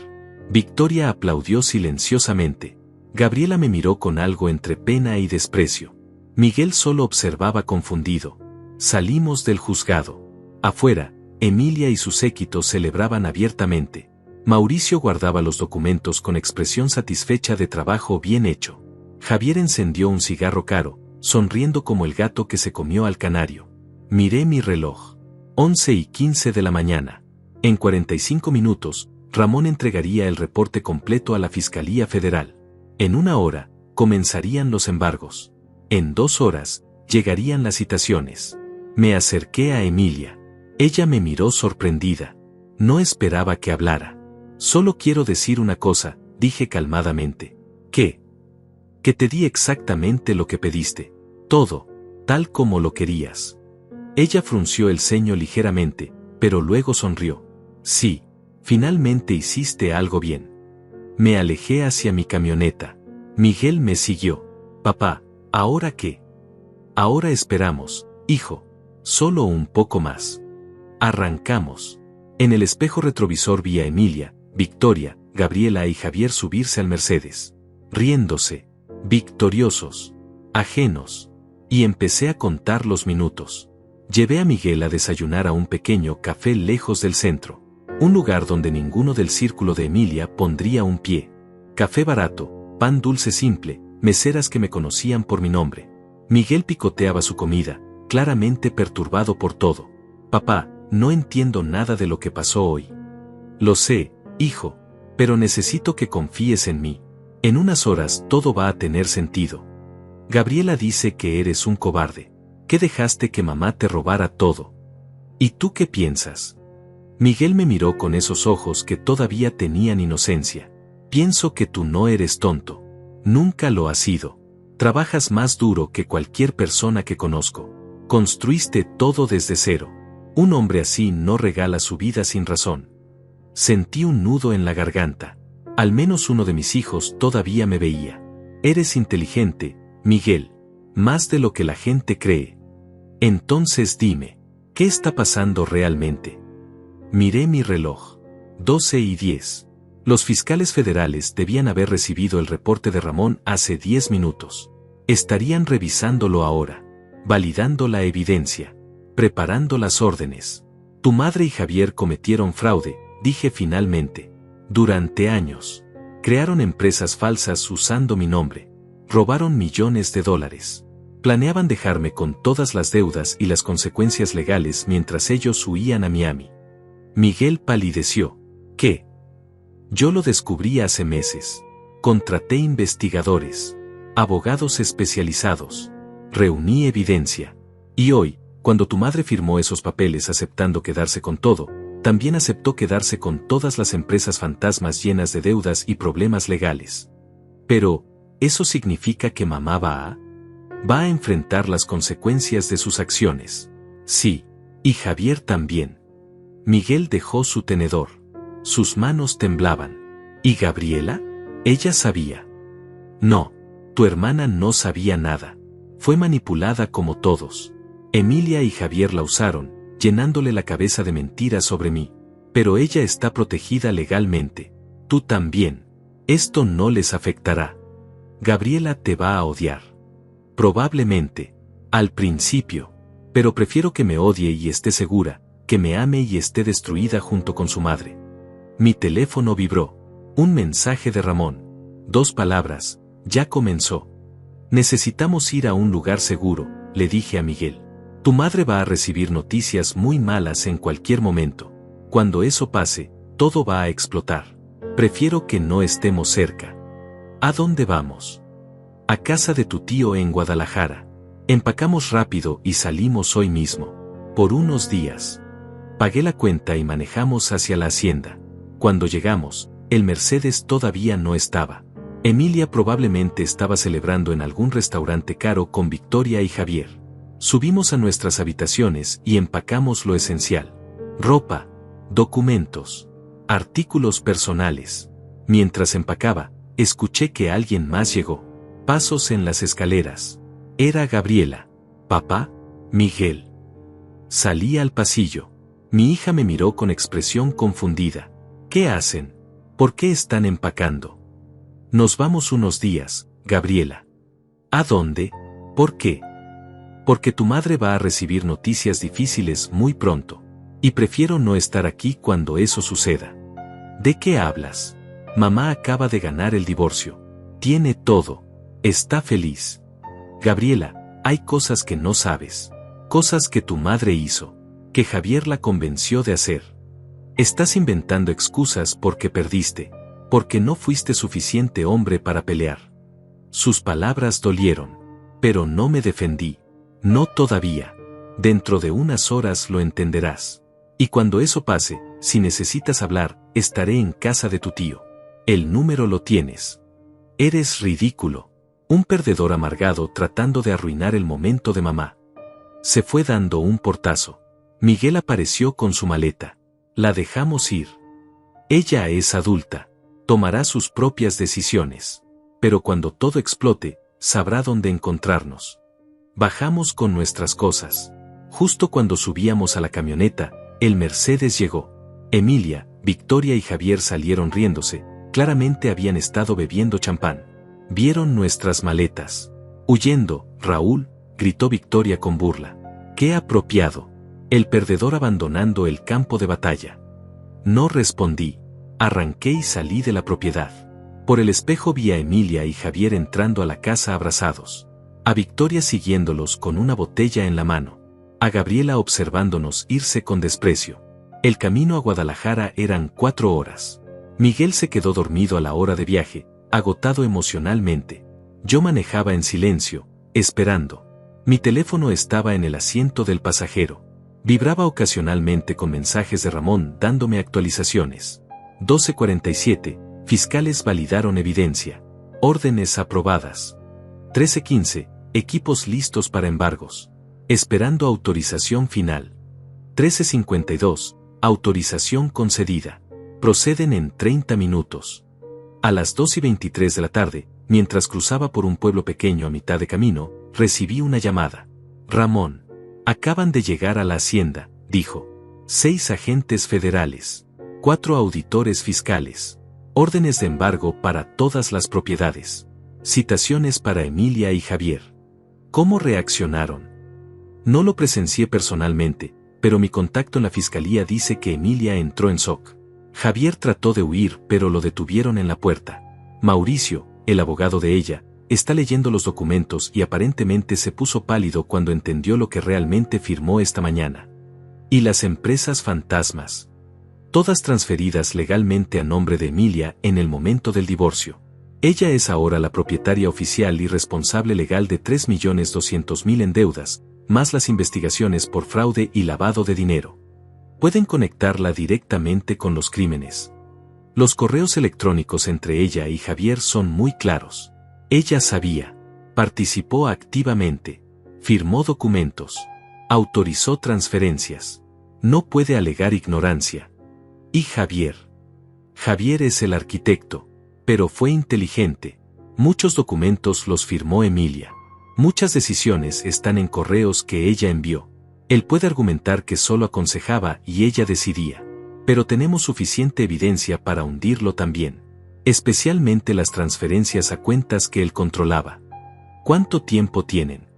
Victoria aplaudió silenciosamente. Gabriela me miró con algo entre pena y desprecio. Miguel solo observaba confundido. Salimos del juzgado. Afuera, Emilia y su séquito celebraban abiertamente. Mauricio guardaba los documentos con expresión satisfecha de trabajo bien hecho. Javier encendió un cigarro caro, sonriendo como el gato que se comió al canario. Miré mi reloj. 11:15 de la mañana. En 45 minutos, Ramón entregaría el reporte completo a la Fiscalía Federal. En 1 hora, comenzarían los embargos. En 2 horas, llegarían las citaciones. Me acerqué a Emilia. Ella me miró sorprendida. No esperaba que hablara. Solo quiero decir una cosa, dije calmadamente. ¿Qué? Que te di exactamente lo que pediste. Todo, tal como lo querías. Ella frunció el ceño ligeramente, pero luego sonrió. Sí, finalmente hiciste algo bien. Me alejé hacia mi camioneta. Miguel me siguió. Papá, ¿ahora qué? Ahora esperamos, hijo. Solo un poco más. Arrancamos. En el espejo retrovisor vi a Emilia, Victoria, Gabriela y Javier subirse al Mercedes. Riéndose. Victoriosos. Ajenos. Y empecé a contar los minutos. Llevé a Miguel a desayunar a un pequeño café lejos del centro. Un lugar donde ninguno del círculo de Emilia pondría un pie. Café barato, pan dulce simple, meseras que me conocían por mi nombre. Miguel picoteaba su comida, claramente perturbado por todo. Papá, no entiendo nada de lo que pasó hoy. Lo sé, hijo, pero necesito que confíes en mí. En unas horas todo va a tener sentido. Gabriela dice que eres un cobarde, que dejaste que mamá te robara todo. ¿Y tú qué piensas? Miguel me miró con esos ojos que todavía tenían inocencia. Pienso que tú no eres tonto. Nunca lo has sido. Trabajas más duro que cualquier persona que conozco. Construiste todo desde cero. Un hombre así no regala su vida sin razón. Sentí un nudo en la garganta. Al menos uno de mis hijos todavía me veía. Eres inteligente, Miguel. Más de lo que la gente cree. Entonces dime, ¿qué está pasando realmente? Miré mi reloj. 12:10. Los fiscales federales debían haber recibido el reporte de Ramón hace 10 minutos. Estarían revisándolo ahora, validando la evidencia, preparando las órdenes. Tu madre y Javier cometieron fraude, dije finalmente. Durante años. Crearon empresas falsas usando mi nombre. Robaron millones de dólares. Planeaban dejarme con todas las deudas y las consecuencias legales mientras ellos huían a Miami. Miguel palideció. ¿Qué? Yo lo descubrí hace meses. Contraté investigadores, abogados especializados. Reuní evidencia. Y hoy, cuando tu madre firmó esos papeles aceptando quedarse con todo, también aceptó quedarse con todas las empresas fantasmas llenas de deudas y problemas legales. Pero, ¿eso significa que mamá va a enfrentar las consecuencias de sus acciones? Sí. Y Javier también. Miguel dejó su tenedor. Sus manos temblaban. ¿Y Gabriela? Ella sabía. No, tu hermana no sabía nada. Fue manipulada como todos. Emilia y Javier la usaron, llenándole la cabeza de mentiras sobre mí. Pero ella está protegida legalmente. Tú también. Esto no les afectará. Gabriela te va a odiar. Probablemente. Al principio. Pero prefiero que me odie y esté segura que me ame y esté destruida junto con su madre. Mi teléfono vibró. Un mensaje de Ramón. 2 palabras. Ya comenzó. Necesitamos ir a un lugar seguro, le dije a Miguel. Tu madre va a recibir noticias muy malas en cualquier momento. Cuando eso pase, todo va a explotar. Prefiero que no estemos cerca. ¿A dónde vamos? A casa de tu tío en Guadalajara. Empacamos rápido y salimos hoy mismo. Por unos días. Pagué la cuenta y manejamos hacia la hacienda. Cuando llegamos, el Mercedes todavía no estaba. Emilia probablemente estaba celebrando en algún restaurante caro con Victoria y Javier. Subimos a nuestras habitaciones y empacamos lo esencial. Ropa, documentos, artículos personales. Mientras empacaba, escuché que alguien más llegó. Pasos en las escaleras. Era Gabriela. ¿Papá? Miguel. Salí al pasillo. Mi hija me miró con expresión confundida. ¿Qué hacen? ¿Por qué están empacando? Nos vamos unos días, Gabriela. ¿A dónde? ¿Por qué? Porque tu madre va a recibir noticias difíciles muy pronto. Y prefiero no estar aquí cuando eso suceda. ¿De qué hablas? Mamá acaba de ganar el divorcio. Tiene todo. Está feliz. Gabriela, hay cosas que no sabes. Cosas que tu madre hizo. Que Javier la convenció de hacer. Estás inventando excusas porque perdiste. Porque no fuiste suficiente hombre para pelear. Sus palabras dolieron. Pero no me defendí. No todavía. Dentro de unas horas lo entenderás. Y cuando eso pase, si necesitas hablar, estaré en casa de tu tío. El número lo tienes. Eres ridículo. Un perdedor amargado tratando de arruinar el momento de mamá. Se fue dando un portazo. Miguel apareció con su maleta. La dejamos ir. Ella es adulta. Tomará sus propias decisiones. Pero cuando todo explote, sabrá dónde encontrarnos. Bajamos con nuestras cosas. Justo cuando subíamos a la camioneta, el Mercedes llegó. Emilia, Victoria y Javier salieron riéndose, claramente habían estado bebiendo champán. Vieron nuestras maletas. Huyendo, Raúl, gritó Victoria con burla. ¡Qué apropiado! El perdedor abandonando el campo de batalla. No respondí. Arranqué y salí de la propiedad. Por el espejo vi a Emilia y Javier entrando a la casa abrazados. A Victoria siguiéndolos con una botella en la mano. A Gabriela observándonos irse con desprecio. El camino a Guadalajara eran 4 horas. Miguel se quedó dormido a la hora de viaje, agotado emocionalmente. Yo manejaba en silencio, esperando. Mi teléfono estaba en el asiento del pasajero. Vibraba ocasionalmente con mensajes de Ramón dándome actualizaciones. 12:47, fiscales validaron evidencia. Órdenes aprobadas. 13:15, equipos listos para embargos. Esperando autorización final. 13:52, autorización concedida. Proceden en 30 minutos. A las 2:23 de la tarde, mientras cruzaba por un pueblo pequeño a mitad de camino, recibí una llamada. Ramón. Acaban de llegar a la hacienda, dijo. 6 agentes federales. 4 auditores fiscales. Órdenes de embargo para todas las propiedades. Citaciones para Emilia y Javier. ¿Cómo reaccionaron? No lo presencié personalmente, pero mi contacto en la fiscalía dice que Emilia entró en shock. Javier trató de huir, pero lo detuvieron en la puerta. Mauricio, el abogado de ella, está leyendo los documentos y aparentemente se puso pálido cuando entendió lo que realmente firmó esta mañana. Y las empresas fantasmas. Todas transferidas legalmente a nombre de Emilia en el momento del divorcio. Ella es ahora la propietaria oficial y responsable legal de 3.200.000 en deudas, más las investigaciones por fraude y lavado de dinero. Pueden conectarla directamente con los crímenes. Los correos electrónicos entre ella y Javier son muy claros. Ella sabía, participó activamente, firmó documentos, autorizó transferencias. No puede alegar ignorancia. ¿Y Javier? Javier es el arquitecto, pero fue inteligente. Muchos documentos los firmó Emilia. Muchas decisiones están en correos que ella envió. Él puede argumentar que solo aconsejaba y ella decidía. Pero tenemos suficiente evidencia para hundirlo también. Especialmente las transferencias a cuentas que él controlaba. ¿Cuánto tiempo tienen?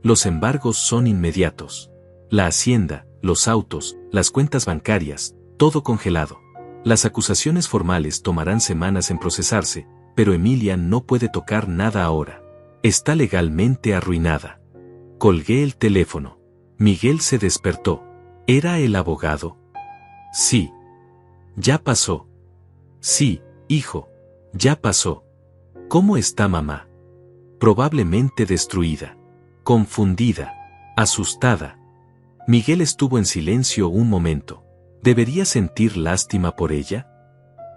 Los embargos son inmediatos. La hacienda, los autos, las cuentas bancarias, todo congelado. Las acusaciones formales tomarán semanas en procesarse, pero Emilia no puede tocar nada ahora. Está legalmente arruinada. Colgué el teléfono. Miguel se despertó. ¿Era el abogado? Sí. Ya pasó. Sí, hijo. Ya pasó. ¿Cómo está mamá? Probablemente destruida. Confundida. Asustada. Miguel estuvo en silencio un momento. ¿Deberías sentir lástima por ella?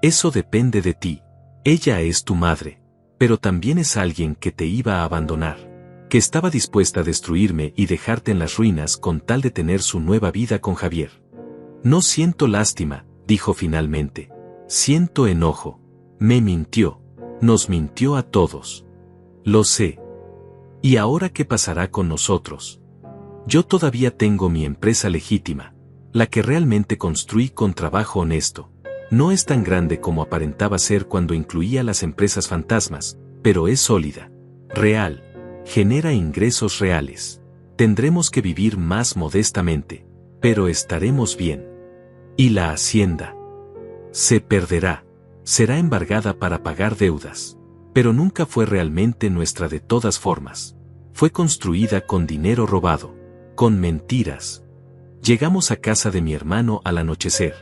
Eso depende de ti. Ella es tu madre. Pero también es alguien que te iba a abandonar. Que estaba dispuesta a destruirme y dejarte en las ruinas con tal de tener su nueva vida con Javier. No siento lástima, dijo finalmente. Siento enojo. Me mintió. Nos mintió a todos. Lo sé. ¿Y ahora qué pasará con nosotros? Yo todavía tengo mi empresa legítima, la que realmente construí con trabajo honesto. No es tan grande como aparentaba ser cuando incluía las empresas fantasmas, pero es sólida, real, genera ingresos reales. Tendremos que vivir más modestamente, pero estaremos bien. ¿Y la hacienda? Se perderá, será embargada para pagar deudas, pero nunca fue realmente nuestra de todas formas. Fue construida con dinero robado, con mentiras. Llegamos a casa de mi hermano al anochecer.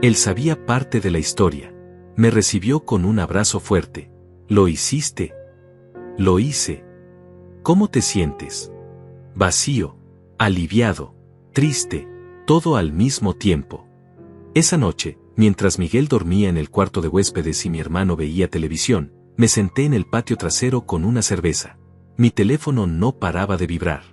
Él sabía parte de la historia. Me recibió con un abrazo fuerte. ¿Lo hiciste? Lo hice. ¿Cómo te sientes? Vacío, aliviado, triste, todo al mismo tiempo. Esa noche, mientras Miguel dormía en el cuarto de huéspedes y mi hermano veía televisión, me senté en el patio trasero con una cerveza. Mi teléfono no paraba de vibrar.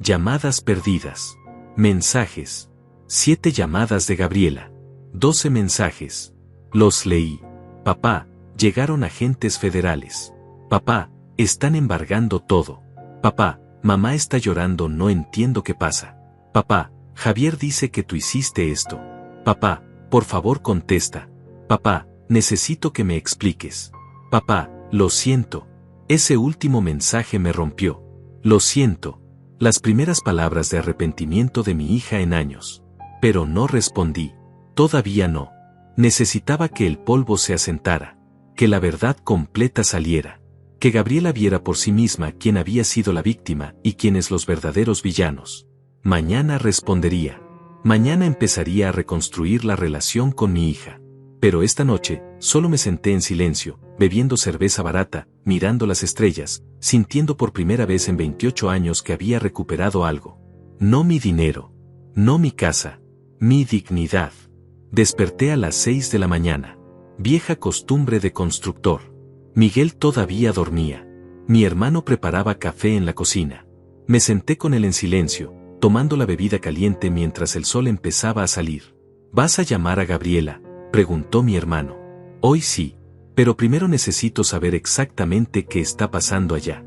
Llamadas perdidas. Mensajes. 7 llamadas de Gabriela. 12 mensajes. Los leí. Papá, llegaron agentes federales. Papá, están embargando todo. Papá, mamá está llorando, no entiendo qué pasa. Papá, Javier dice que tú hiciste esto. Papá, por favor contesta. Papá, necesito que me expliques. Papá, lo siento. Ese último mensaje me rompió. Lo siento. Las primeras palabras de arrepentimiento de mi hija en años. Pero no respondí. Todavía no. Necesitaba que el polvo se asentara. Que la verdad completa saliera. Que Gabriela viera por sí misma quién había sido la víctima y quiénes los verdaderos villanos. Mañana respondería. Mañana empezaría a reconstruir la relación con mi hija. Pero esta noche, solo me senté en silencio, bebiendo cerveza barata, mirando las estrellas, sintiendo por primera vez en 28 años que había recuperado algo. No mi dinero. No mi casa. Mi dignidad. Desperté a las 6 de la mañana. Vieja costumbre de constructor. Miguel todavía dormía. Mi hermano preparaba café en la cocina. Me senté con él en silencio, tomando la bebida caliente mientras el sol empezaba a salir. ¿Vas a llamar a Gabriela?, preguntó mi hermano. Hoy sí, pero primero necesito saber exactamente qué está pasando allá.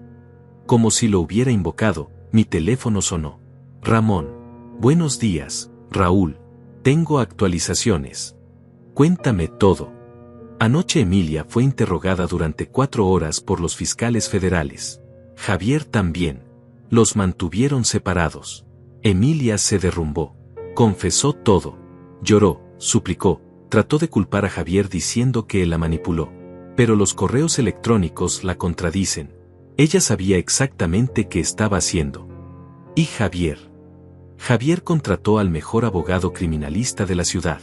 Como si lo hubiera invocado, mi teléfono sonó. Ramón. Buenos días, Raúl. Tengo actualizaciones. Cuéntame todo. Anoche Emilia fue interrogada durante 4 horas por los fiscales federales. Javier también. Los mantuvieron separados. Emilia se derrumbó. Confesó todo. Lloró, suplicó, trató de culpar a Javier diciendo que él la manipuló. Pero los correos electrónicos la contradicen. Ella sabía exactamente qué estaba haciendo. ¿Y Javier? Javier contrató al mejor abogado criminalista de la ciudad.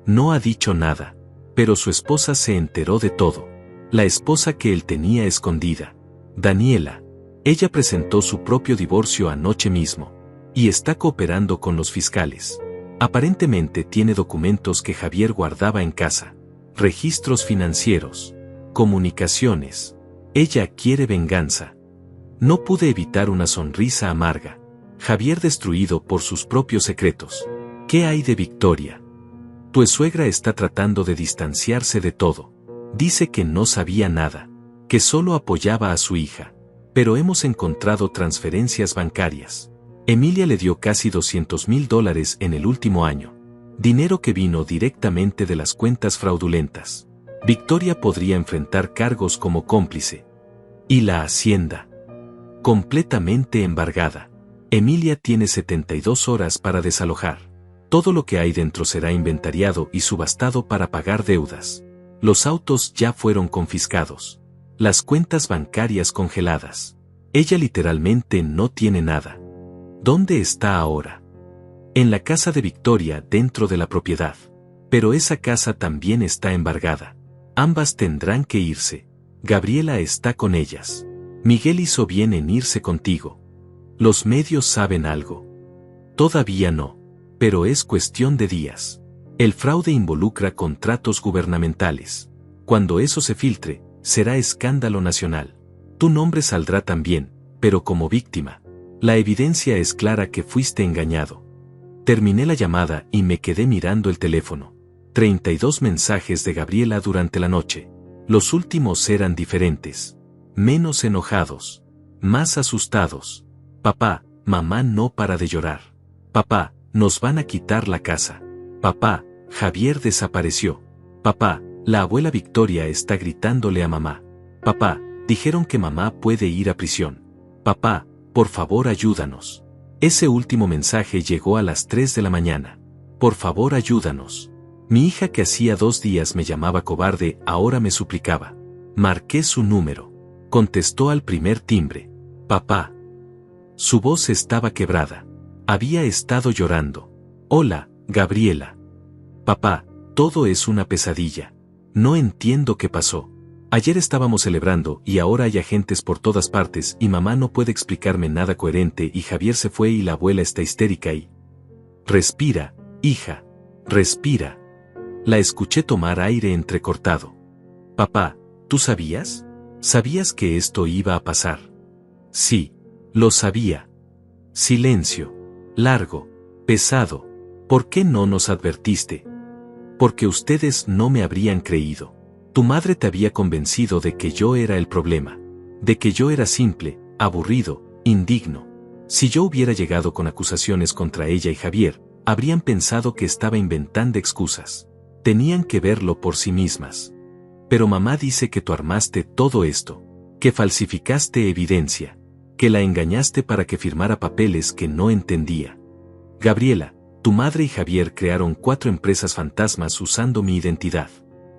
No ha dicho nada. Pero su esposa se enteró de todo. La esposa que él tenía escondida. Daniela. Ella presentó su propio divorcio anoche mismo. Y está cooperando con los fiscales. Aparentemente tiene documentos que Javier guardaba en casa. Registros financieros. Comunicaciones. Ella quiere venganza. No pude evitar una sonrisa amarga. Javier destruido por sus propios secretos. ¿Qué hay de Victoria? Tu suegra está tratando de distanciarse de todo. Dice que no sabía nada. Que solo apoyaba a su hija. Pero hemos encontrado transferencias bancarias. Emilia le dio casi $200,000 en el último año. Dinero que vino directamente de las cuentas fraudulentas. Victoria podría enfrentar cargos como cómplice. Y la hacienda. Completamente embargada. Emilia tiene 72 horas para desalojar. Todo lo que hay dentro será inventariado y subastado para pagar deudas. Los autos ya fueron confiscados. Las cuentas bancarias congeladas. Ella literalmente no tiene nada. ¿Dónde está ahora? En la casa de Victoria, dentro de la propiedad. Pero esa casa también está embargada. Ambas tendrán que irse. Gabriela está con ellas. Miguel hizo bien en irse contigo. Los medios saben algo. Todavía no. Pero es cuestión de días. El fraude involucra contratos gubernamentales. Cuando eso se filtre, será escándalo nacional. Tu nombre saldrá también, pero como víctima. La evidencia es clara que fuiste engañado. Terminé la llamada y me quedé mirando el teléfono. 32 mensajes de Gabriela durante la noche. Los últimos eran diferentes. Menos enojados. Más asustados. Papá, mamá no para de llorar. Papá, nos van a quitar la casa. Papá, Javier desapareció. Papá, la abuela Victoria está gritándole a mamá. Papá, dijeron que mamá puede ir a prisión. Papá, por favor ayúdanos. Ese último mensaje llegó a las 3 de la mañana. Por favor ayúdanos. Mi hija que hacía 2 días me llamaba cobarde, ahora me suplicaba. Marqué su número. Contestó al primer timbre. Papá. Su voz estaba quebrada. Había estado llorando. Hola, Gabriela. Papá, todo es una pesadilla. No entiendo qué pasó. Ayer estábamos celebrando y ahora hay agentes por todas partes y mamá no puede explicarme nada coherente y Javier se fue y la abuela está histérica y... Respira, hija. Respira. La escuché tomar aire entrecortado. Papá, ¿tú sabías? ¿Sabías que esto iba a pasar? Sí, lo sabía. Silencio. Largo. Pesado. ¿Por qué no nos advertiste? Porque ustedes no me habrían creído. Tu madre te había convencido de que yo era el problema. De que yo era simple, aburrido, indigno. Si yo hubiera llegado con acusaciones contra ella y Javier, habrían pensado que estaba inventando excusas. Tenían que verlo por sí mismas. Pero mamá dice que tú armaste todo esto. Que falsificaste evidencia. Que la engañaste para que firmara papeles que no entendía. Gabriela, tu madre y Javier crearon 4 empresas fantasmas usando mi identidad.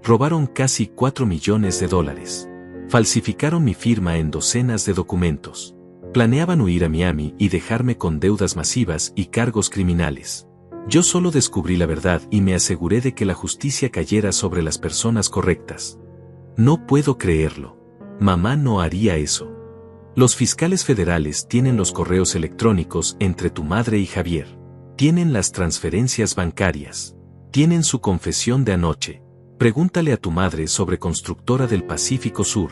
Robaron casi $4 millones. Falsificaron mi firma en docenas de documentos. Planeaban huir a Miami y dejarme con deudas masivas y cargos criminales. Yo solo descubrí la verdad y me aseguré de que la justicia cayera sobre las personas correctas. No puedo creerlo. Mamá no haría eso. Los fiscales federales tienen los correos electrónicos entre tu madre y Javier. Tienen las transferencias bancarias. Tienen su confesión de anoche. Pregúntale a tu madre sobre Constructora del Pacífico Sur.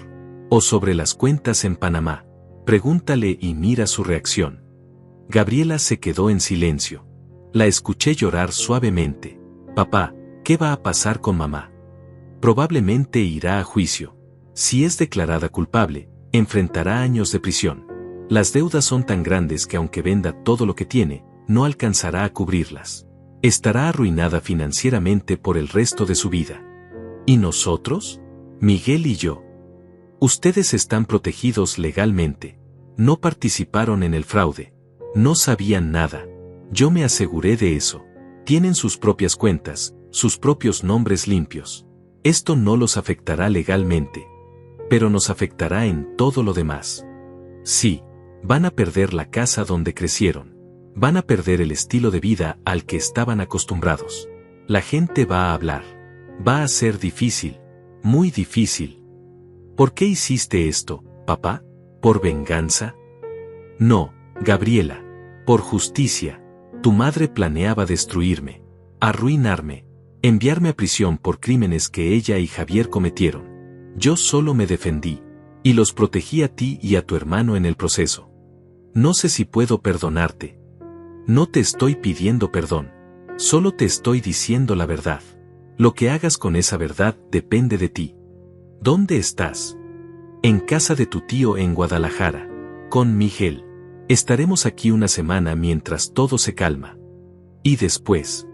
O sobre las cuentas en Panamá. Pregúntale y mira su reacción. Gabriela se quedó en silencio. La escuché llorar suavemente. Papá, ¿qué va a pasar con mamá? Probablemente irá a juicio. Si es declarada culpable, enfrentará años de prisión. Las deudas son tan grandes que aunque venda todo lo que tiene, no alcanzará a cubrirlas. Estará arruinada financieramente por el resto de su vida. ¿Y nosotros? Miguel y yo. Ustedes están protegidos legalmente. No participaron en el fraude. No sabían nada. Yo me aseguré de eso. Tienen sus propias cuentas, sus propios nombres limpios. Esto no los afectará legalmente. Pero nos afectará en todo lo demás. Sí, van a perder la casa donde crecieron. Van a perder el estilo de vida al que estaban acostumbrados. La gente va a hablar. Va a ser difícil, muy difícil. ¿Por qué hiciste esto, papá? ¿Por venganza? No, Gabriela. Por justicia. Tu madre planeaba destruirme, arruinarme, enviarme a prisión por crímenes que ella y Javier cometieron. Yo solo me defendí, y los protegí a ti y a tu hermano en el proceso. No sé si puedo perdonarte. No te estoy pidiendo perdón. Solo te estoy diciendo la verdad. Lo que hagas con esa verdad depende de ti. ¿Dónde estás? En casa de tu tío en Guadalajara, con Miguel. Estaremos aquí una semana mientras todo se calma. Y después.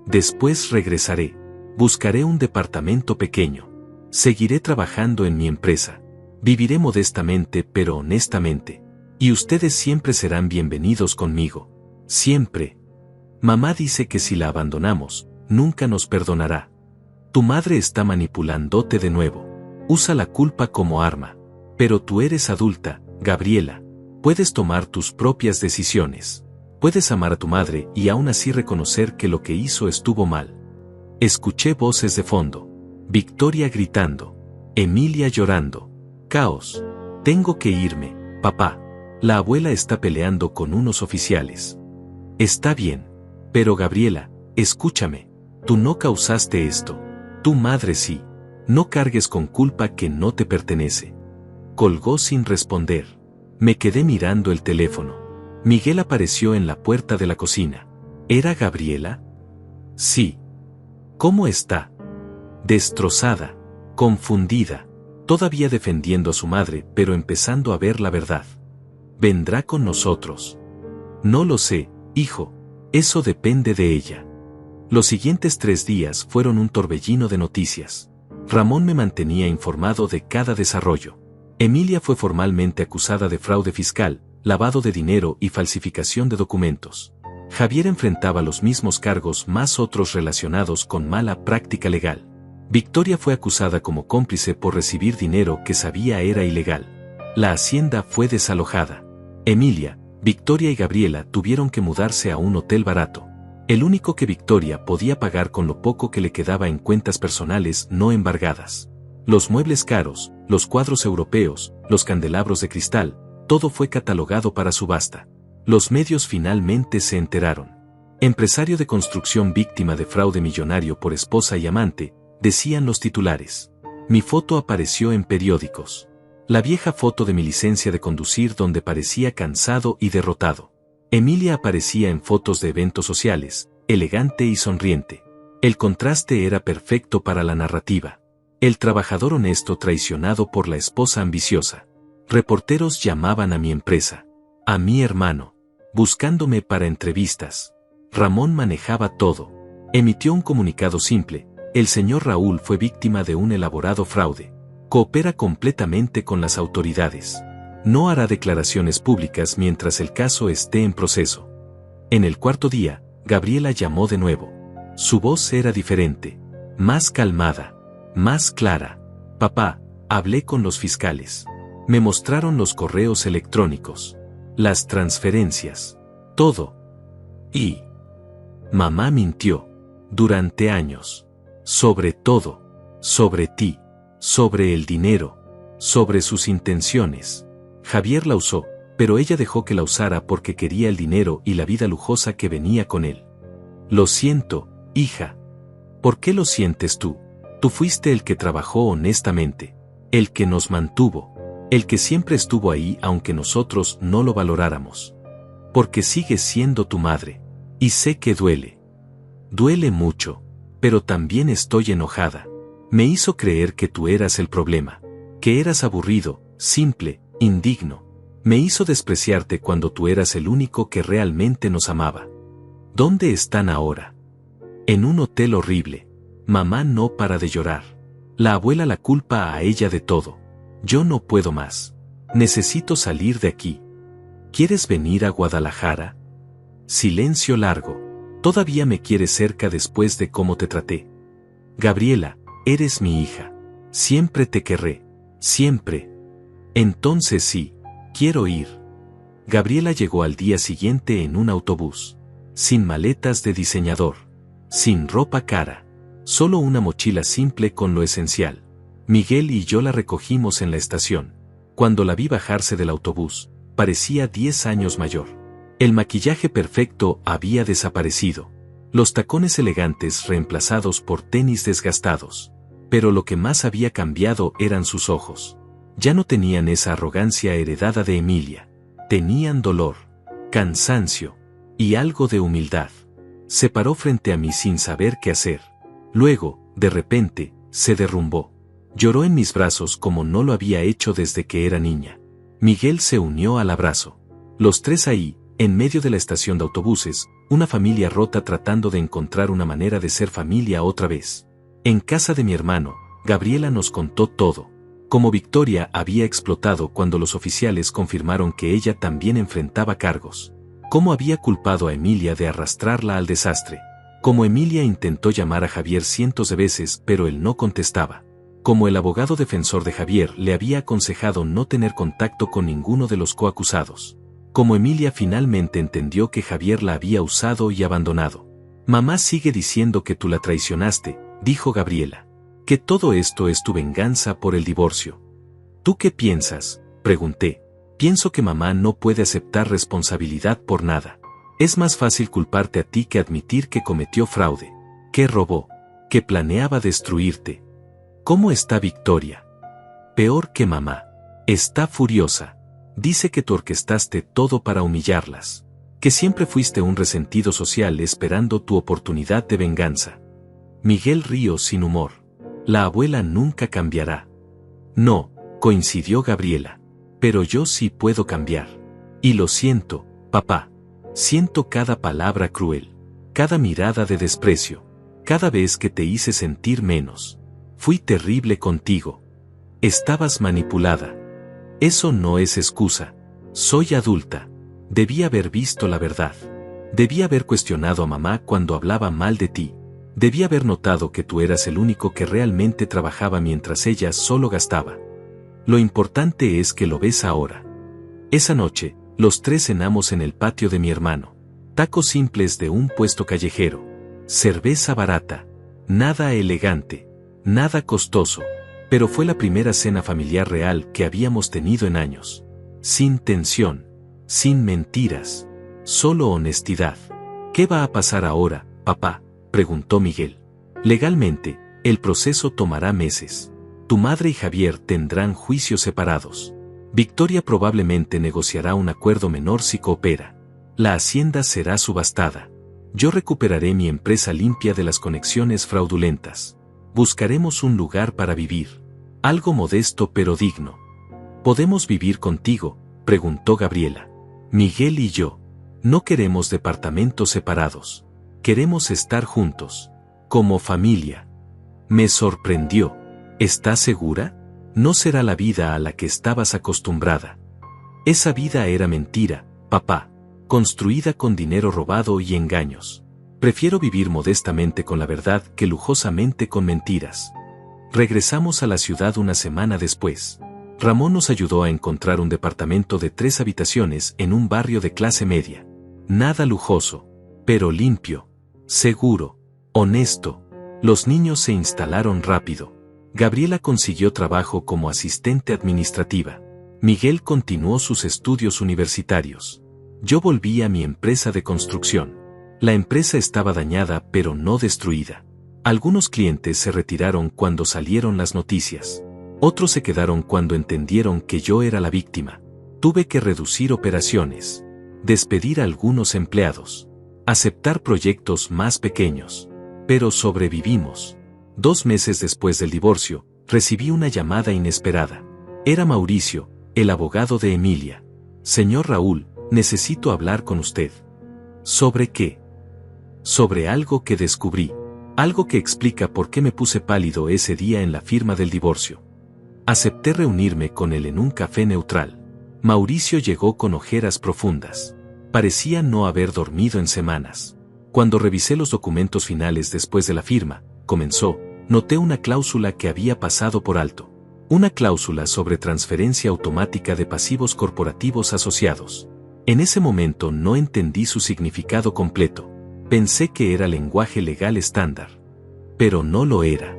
Después regresaré. Buscaré un departamento pequeño. Seguiré trabajando en mi empresa. Viviré modestamente pero honestamente. Y ustedes siempre serán bienvenidos conmigo. Siempre. Mamá dice que si la abandonamos, nunca nos perdonará. Tu madre está manipulándote de nuevo. Usa la culpa como arma. Pero tú eres adulta, Gabriela. Puedes tomar tus propias decisiones. Puedes amar a tu madre y aún así reconocer que lo que hizo estuvo mal. Escuché voces de fondo. Victoria gritando. Emilia llorando. Caos. Tengo que irme, papá. La abuela está peleando con unos oficiales. Está bien. Pero Gabriela, escúchame. Tú no causaste esto. Tu madre sí. No cargues con culpa que no te pertenece. Colgó sin responder. Me quedé mirando el teléfono. Miguel apareció en la puerta de la cocina. ¿Era Gabriela? Sí. ¿Cómo está? Destrozada, confundida, todavía defendiendo a su madre, pero empezando a ver la verdad. ¿Vendrá con nosotros? No lo sé, hijo. Eso depende de ella. Los siguientes 3 días fueron un torbellino de noticias. Ramón me mantenía informado de cada desarrollo. Emilia fue formalmente acusada de fraude fiscal, lavado de dinero y falsificación de documentos. Javier enfrentaba los mismos cargos más otros relacionados con mala práctica legal. Victoria fue acusada como cómplice por recibir dinero que sabía era ilegal. La hacienda fue desalojada. Emilia, Victoria y Gabriela tuvieron que mudarse a un hotel barato. El único que Victoria podía pagar con lo poco que le quedaba en cuentas personales no embargadas. Los muebles caros, los cuadros europeos, los candelabros de cristal, todo fue catalogado para subasta. Los medios finalmente se enteraron. Empresario de construcción víctima de fraude millonario por esposa y amante, decían los titulares. Mi foto apareció en periódicos. La vieja foto de mi licencia de conducir donde parecía cansado y derrotado. Emilia aparecía en fotos de eventos sociales, elegante y sonriente. El contraste era perfecto para la narrativa. El trabajador honesto traicionado por la esposa ambiciosa. Reporteros llamaban a mi empresa. A mi hermano. Buscándome para entrevistas. Ramón manejaba todo. Emitió un comunicado simple. El señor Raúl fue víctima de un elaborado fraude. Coopera completamente con las autoridades. No hará declaraciones públicas mientras el caso esté en proceso. En el 4.º día, Gabriela llamó de nuevo. Su voz era diferente. Más calmada. Más clara. Papá, hablé con los fiscales. Me mostraron los correos electrónicos. Las transferencias. Todo. Y mamá mintió. Durante años. Sobre todo. Sobre ti. Sobre el dinero. Sobre sus intenciones. Javier la usó, pero ella dejó que la usara porque quería el dinero y la vida lujosa que venía con él. Lo siento, hija. ¿Por qué lo sientes tú? Tú fuiste el que trabajó honestamente. El que nos mantuvo. El que siempre estuvo ahí aunque nosotros no lo valoráramos. Porque sigues siendo tu madre. Y sé que duele. Duele mucho. Pero también estoy enojada. Me hizo creer que tú eras el problema. Que eras aburrido, simple, indigno. Me hizo despreciarte cuando tú eras el único que realmente nos amaba. ¿Dónde están ahora? En un hotel horrible. Mamá no para de llorar. La abuela la culpa a ella de todo. Yo no puedo más. Necesito salir de aquí. ¿Quieres venir a Guadalajara? Silencio largo. Todavía me quieres cerca después de cómo te traté. Gabriela, eres mi hija. Siempre te querré. Siempre. Entonces sí, quiero ir. Gabriela llegó al día siguiente en un autobús. Sin maletas de diseñador. Sin ropa cara. Solo una mochila simple con lo esencial. Miguel y yo la recogimos en la estación. Cuando la vi bajarse del autobús, parecía 10 años mayor. El maquillaje perfecto había desaparecido. Los tacones elegantes reemplazados por tenis desgastados. Pero lo que más había cambiado eran sus ojos. Ya no tenían esa arrogancia heredada de Emilia. Tenían dolor, cansancio y algo de humildad. Se paró frente a mí sin saber qué hacer. Luego, de repente, se derrumbó. Lloró en mis brazos como no lo había hecho desde que era niña. Miguel se unió al abrazo. Los tres ahí, en medio de la estación de autobuses, una familia rota tratando de encontrar una manera de ser familia otra vez. En casa de mi hermano, Gabriela nos contó todo. Cómo Victoria había explotado cuando los oficiales confirmaron que ella también enfrentaba cargos. Cómo había culpado a Emilia de arrastrarla al desastre. Cómo Emilia intentó llamar a Javier cientos de veces, pero él no contestaba. Como el abogado defensor de Javier le había aconsejado no tener contacto con ninguno de los coacusados. Como Emilia finalmente entendió que Javier la había usado y abandonado. Mamá sigue diciendo que tú la traicionaste, dijo Gabriela. Que todo esto es tu venganza por el divorcio. ¿Tú qué piensas?, pregunté. Pienso que mamá no puede aceptar responsabilidad por nada. Es más fácil culparte a ti que admitir que cometió fraude, que robó, que planeaba destruirte. ¿Cómo está Victoria? Peor que mamá. Está furiosa. Dice que tú orquestaste todo para humillarlas. Que siempre fuiste un resentido social esperando tu oportunidad de venganza. Miguel rió sin humor. La abuela nunca cambiará. No, coincidió Gabriela. Pero yo sí puedo cambiar. Y lo siento, papá. Siento cada palabra cruel. Cada mirada de desprecio. Cada vez que te hice sentir menos. Fui terrible contigo. Estabas manipulada. Eso no es excusa. Soy adulta. Debí haber visto la verdad. Debí haber cuestionado a mamá cuando hablaba mal de ti. Debí haber notado que tú eras el único que realmente trabajaba mientras ella solo gastaba. Lo importante es que lo ves ahora. Esa noche, los tres cenamos en el patio de mi hermano. Tacos simples de un puesto callejero. Cerveza barata. Nada elegante. Nada costoso. Pero fue la primera cena familiar real que habíamos tenido en años. Sin tensión. Sin mentiras. Solo honestidad. ¿Qué va a pasar ahora, papá?, preguntó Miguel. Legalmente, el proceso tomará meses. Tu madre y Javier tendrán juicios separados. Victoria probablemente negociará un acuerdo menor si coopera. La hacienda será subastada. Yo recuperaré mi empresa limpia de las conexiones fraudulentas. Buscaremos un lugar para vivir. Algo modesto pero digno. ¿Podemos vivir contigo?, preguntó Gabriela. Miguel y yo. No queremos departamentos separados. Queremos estar juntos. Como familia. Me sorprendió. ¿Estás segura? No será la vida a la que estabas acostumbrada. Esa vida era mentira, papá. Construida con dinero robado y engaños. Prefiero vivir modestamente con la verdad que lujosamente con mentiras. Regresamos a la ciudad una semana después. Ramón nos ayudó a encontrar un departamento de 3 habitaciones en un barrio de clase media. Nada lujoso, pero limpio, seguro, honesto. Los niños se instalaron rápido. Gabriela consiguió trabajo como asistente administrativa. Miguel continuó sus estudios universitarios. Yo volví a mi empresa de construcción. La empresa estaba dañada pero no destruida. Algunos clientes se retiraron cuando salieron las noticias. Otros se quedaron cuando entendieron que yo era la víctima. Tuve que reducir operaciones. Despedir a algunos empleados. Aceptar proyectos más pequeños. Pero sobrevivimos. 2 meses después del divorcio, recibí una llamada inesperada. Era Mauricio, el abogado de Emilia. Señor Raúl, necesito hablar con usted. ¿Sobre qué? Sobre algo que descubrí. Algo que explica por qué me puse pálido ese día en la firma del divorcio. Acepté reunirme con él en un café neutral. Mauricio llegó con ojeras profundas. Parecía no haber dormido en semanas. Cuando revisé los documentos finales después de la firma, comenzó, noté una cláusula que había pasado por alto. Una cláusula sobre transferencia automática de pasivos corporativos asociados. En ese momento no entendí su significado completo. Pensé que era lenguaje legal estándar. Pero no lo era.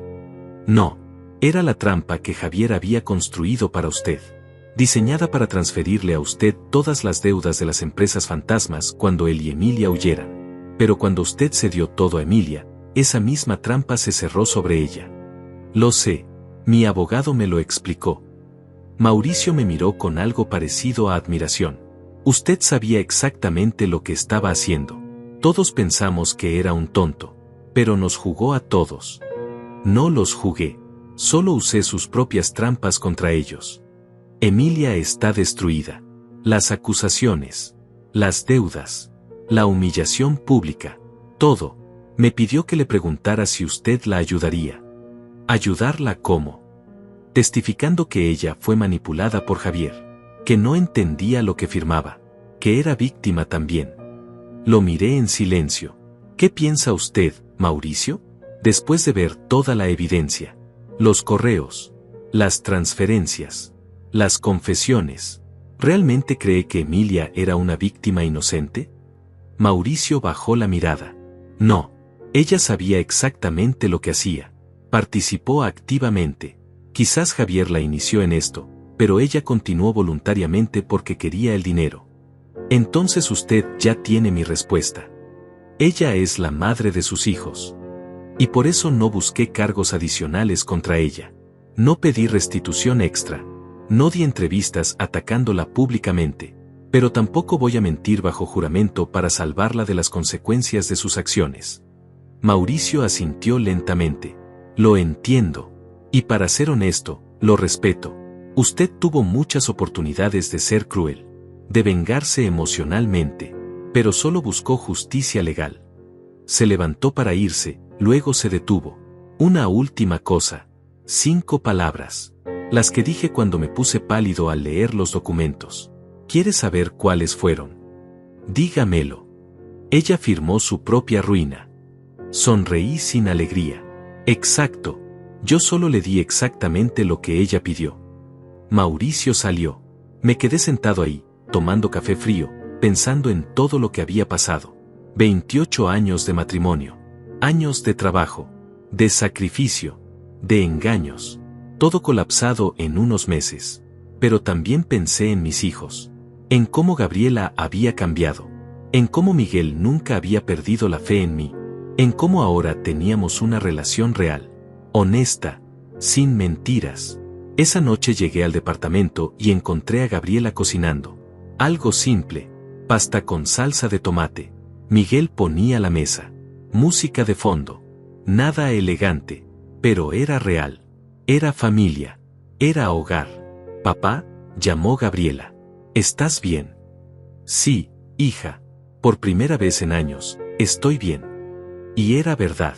No. Era la trampa que Javier había construido para usted. Diseñada para transferirle a usted todas las deudas de las empresas fantasmas cuando él y Emilia huyeran. Pero cuando usted cedió todo a Emilia, esa misma trampa se cerró sobre ella. Lo sé. Mi abogado me lo explicó. Mauricio me miró con algo parecido a admiración. Usted sabía exactamente lo que estaba haciendo. Todos pensamos que era un tonto. Pero nos jugó a todos. No los jugué. Solo usé sus propias trampas contra ellos. Emilia está destruida. Las acusaciones. Las deudas. La humillación pública. Todo. Me pidió que le preguntara si usted la ayudaría. ¿Ayudarla cómo? Testificando que ella fue manipulada por Javier. Que no entendía lo que firmaba. Que era víctima también. Lo miré en silencio. ¿Qué piensa usted, Mauricio? Después de ver toda la evidencia, los correos, las transferencias, las confesiones, ¿realmente cree que Emilia era una víctima inocente? Mauricio bajó la mirada. No, ella sabía exactamente lo que hacía. Participó activamente. Quizás Javier la inició en esto, pero ella continuó voluntariamente porque quería el dinero. Entonces usted ya tiene mi respuesta. Ella es la madre de sus hijos. Y por eso no busqué cargos adicionales contra ella. No pedí restitución extra. No di entrevistas atacándola públicamente. Pero tampoco voy a mentir bajo juramento para salvarla de las consecuencias de sus acciones. Mauricio asintió lentamente. Lo entiendo. Y para ser honesto, lo respeto. Usted tuvo muchas oportunidades de ser cruel, de vengarse emocionalmente, pero solo buscó justicia legal. Se levantó para irse, luego se detuvo. Una última cosa. 5 palabras. Las que dije cuando me puse pálido al leer los documentos. ¿Quiere saber cuáles fueron? Dígamelo. Ella firmó su propia ruina. Sonreí sin alegría. Exacto. Yo solo le di exactamente lo que ella pidió. Mauricio salió. Me quedé sentado ahí, tomando café frío, pensando en todo lo que había pasado. 28 años de matrimonio. Años de trabajo. De sacrificio. De engaños. Todo colapsado en unos meses. Pero también pensé en mis hijos. En cómo Gabriela había cambiado. En cómo Miguel nunca había perdido la fe en mí. En cómo ahora teníamos una relación real. Honesta. Sin mentiras. Esa noche llegué al departamento y encontré a Gabriela cocinando. Algo simple. Pasta con salsa de tomate. Miguel ponía la mesa. Música de fondo. Nada elegante. Pero era real. Era familia. Era hogar. Papá, llamó Gabriela. ¿Estás bien? Sí, hija. Por primera vez en años, estoy bien. Y era verdad.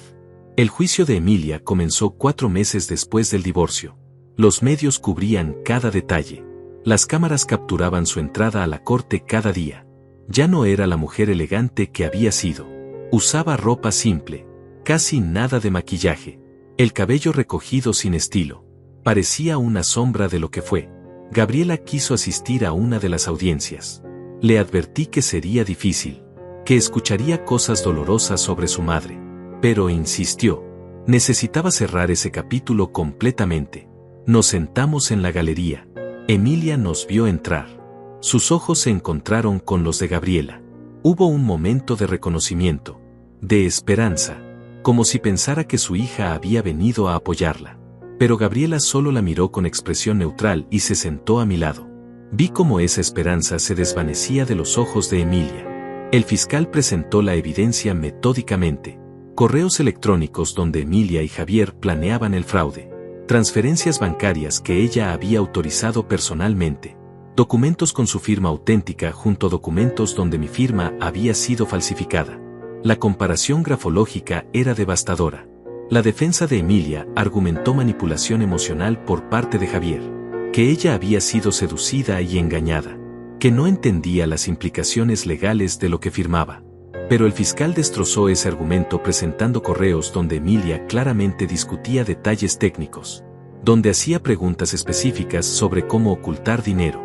El juicio de Emilia comenzó 4 meses después del divorcio. Los medios cubrían cada detalle. Las cámaras capturaban su entrada a la corte cada día. Ya no era la mujer elegante que había sido. Usaba ropa simple. Casi nada de maquillaje. El cabello recogido sin estilo. Parecía una sombra de lo que fue. Gabriela quiso asistir a una de las audiencias. Le advertí que sería difícil. Que escucharía cosas dolorosas sobre su madre. Pero insistió. Necesitaba cerrar ese capítulo completamente. Nos sentamos en la galería. Emilia nos vio entrar. Sus ojos se encontraron con los de Gabriela. Hubo un momento de reconocimiento. De esperanza. Como si pensara que su hija había venido a apoyarla. Pero Gabriela solo la miró con expresión neutral y se sentó a mi lado. Vi cómo esa esperanza se desvanecía de los ojos de Emilia. El fiscal presentó la evidencia metódicamente. Correos electrónicos donde Emilia y Javier planeaban el fraude. Transferencias bancarias que ella había autorizado personalmente. Documentos con su firma auténtica junto a documentos donde mi firma había sido falsificada. La comparación grafológica era devastadora. La defensa de Emilia argumentó manipulación emocional por parte de Javier. Que ella había sido seducida y engañada. Que no entendía las implicaciones legales de lo que firmaba. Pero el fiscal destrozó ese argumento presentando correos donde Emilia claramente discutía detalles técnicos, donde hacía preguntas específicas sobre cómo ocultar dinero,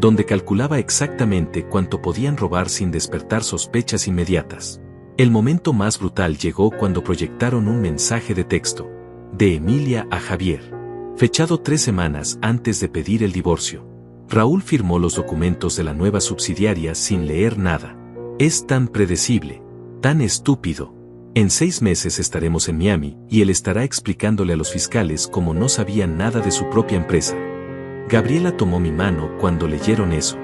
donde calculaba exactamente cuánto podían robar sin despertar sospechas inmediatas. El momento más brutal llegó cuando proyectaron un mensaje de texto, de Emilia a Javier, fechado 3 semanas antes de pedir el divorcio. Raúl firmó los documentos de la nueva subsidiaria sin leer nada. Es tan predecible, tan estúpido. En 6 meses estaremos en Miami y él estará explicándole a los fiscales cómo no sabían nada de su propia empresa. Gabriela tomó mi mano cuando leyeron eso.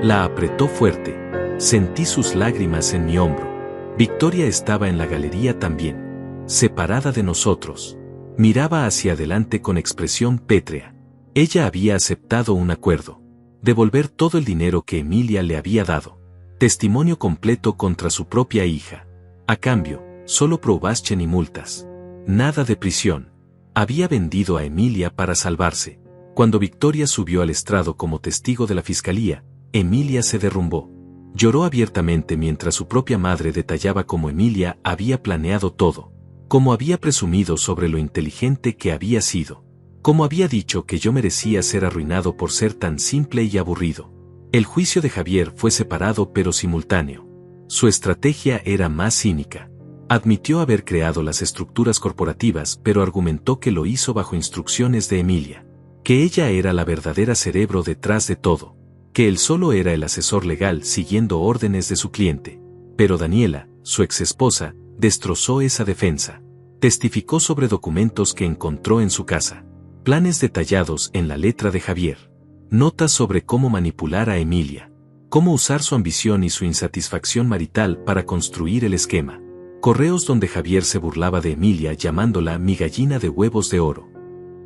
La apretó fuerte. Sentí sus lágrimas en mi hombro. Victoria estaba en la galería también. Separada de nosotros. Miraba hacia adelante con expresión pétrea. Ella había aceptado un acuerdo. Devolver todo el dinero que Emilia le había dado. Testimonio completo contra su propia hija. A cambio, solo probation y multas. Nada de prisión. Había vendido a Emilia para salvarse. Cuando Victoria subió al estrado como testigo de la fiscalía, Emilia se derrumbó. Lloró abiertamente mientras su propia madre detallaba cómo Emilia había planeado todo, cómo había presumido sobre lo inteligente que había sido, cómo había dicho que yo merecía ser arruinado por ser tan simple y aburrido. El juicio de Javier fue separado pero simultáneo. Su estrategia era más cínica. Admitió haber creado las estructuras corporativas, pero argumentó que lo hizo bajo instrucciones de Emilia, que ella era la verdadera cerebro detrás de todo, que él solo era el asesor legal siguiendo órdenes de su cliente. Pero Daniela, su exesposa, destrozó esa defensa. Testificó sobre documentos que encontró en su casa, planes detallados en la letra de Javier, notas sobre cómo manipular a Emilia, cómo usar su ambición y su insatisfacción marital para construir el esquema, correos donde Javier se burlaba de Emilia llamándola mi gallina de huevos de oro.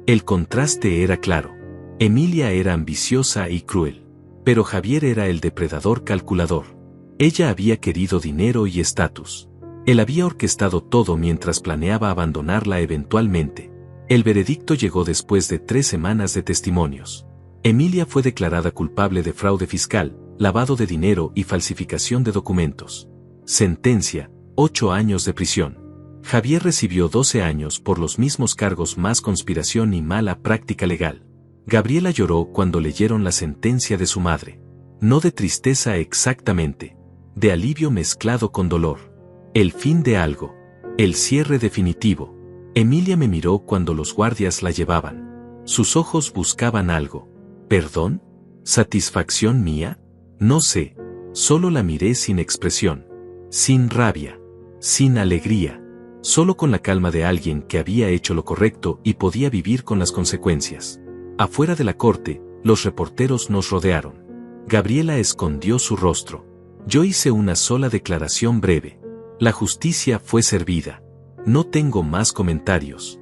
El contraste era claro. Emilia era ambiciosa y cruel, pero Javier era el depredador calculador. Ella había querido dinero y estatus. Él había orquestado todo mientras planeaba abandonarla eventualmente. El veredicto llegó después de 3 semanas de testimonios. Emilia fue declarada culpable de fraude fiscal, lavado de dinero y falsificación de documentos. Sentencia: 8 años de prisión. Javier recibió 12 años por los mismos cargos más conspiración y mala práctica legal. Gabriela lloró cuando leyeron la sentencia de su madre. No de tristeza exactamente, de alivio mezclado con dolor. El fin de algo. El cierre definitivo. Emilia me miró cuando los guardias la llevaban. Sus ojos buscaban algo. ¿Perdón? ¿Satisfacción mía? No sé. Solo la miré sin expresión. Sin rabia. Sin alegría. Solo con la calma de alguien que había hecho lo correcto y podía vivir con las consecuencias. Afuera de la corte, los reporteros nos rodearon. Gabriela escondió su rostro. Yo hice una sola declaración breve. La justicia fue servida. No tengo más comentarios.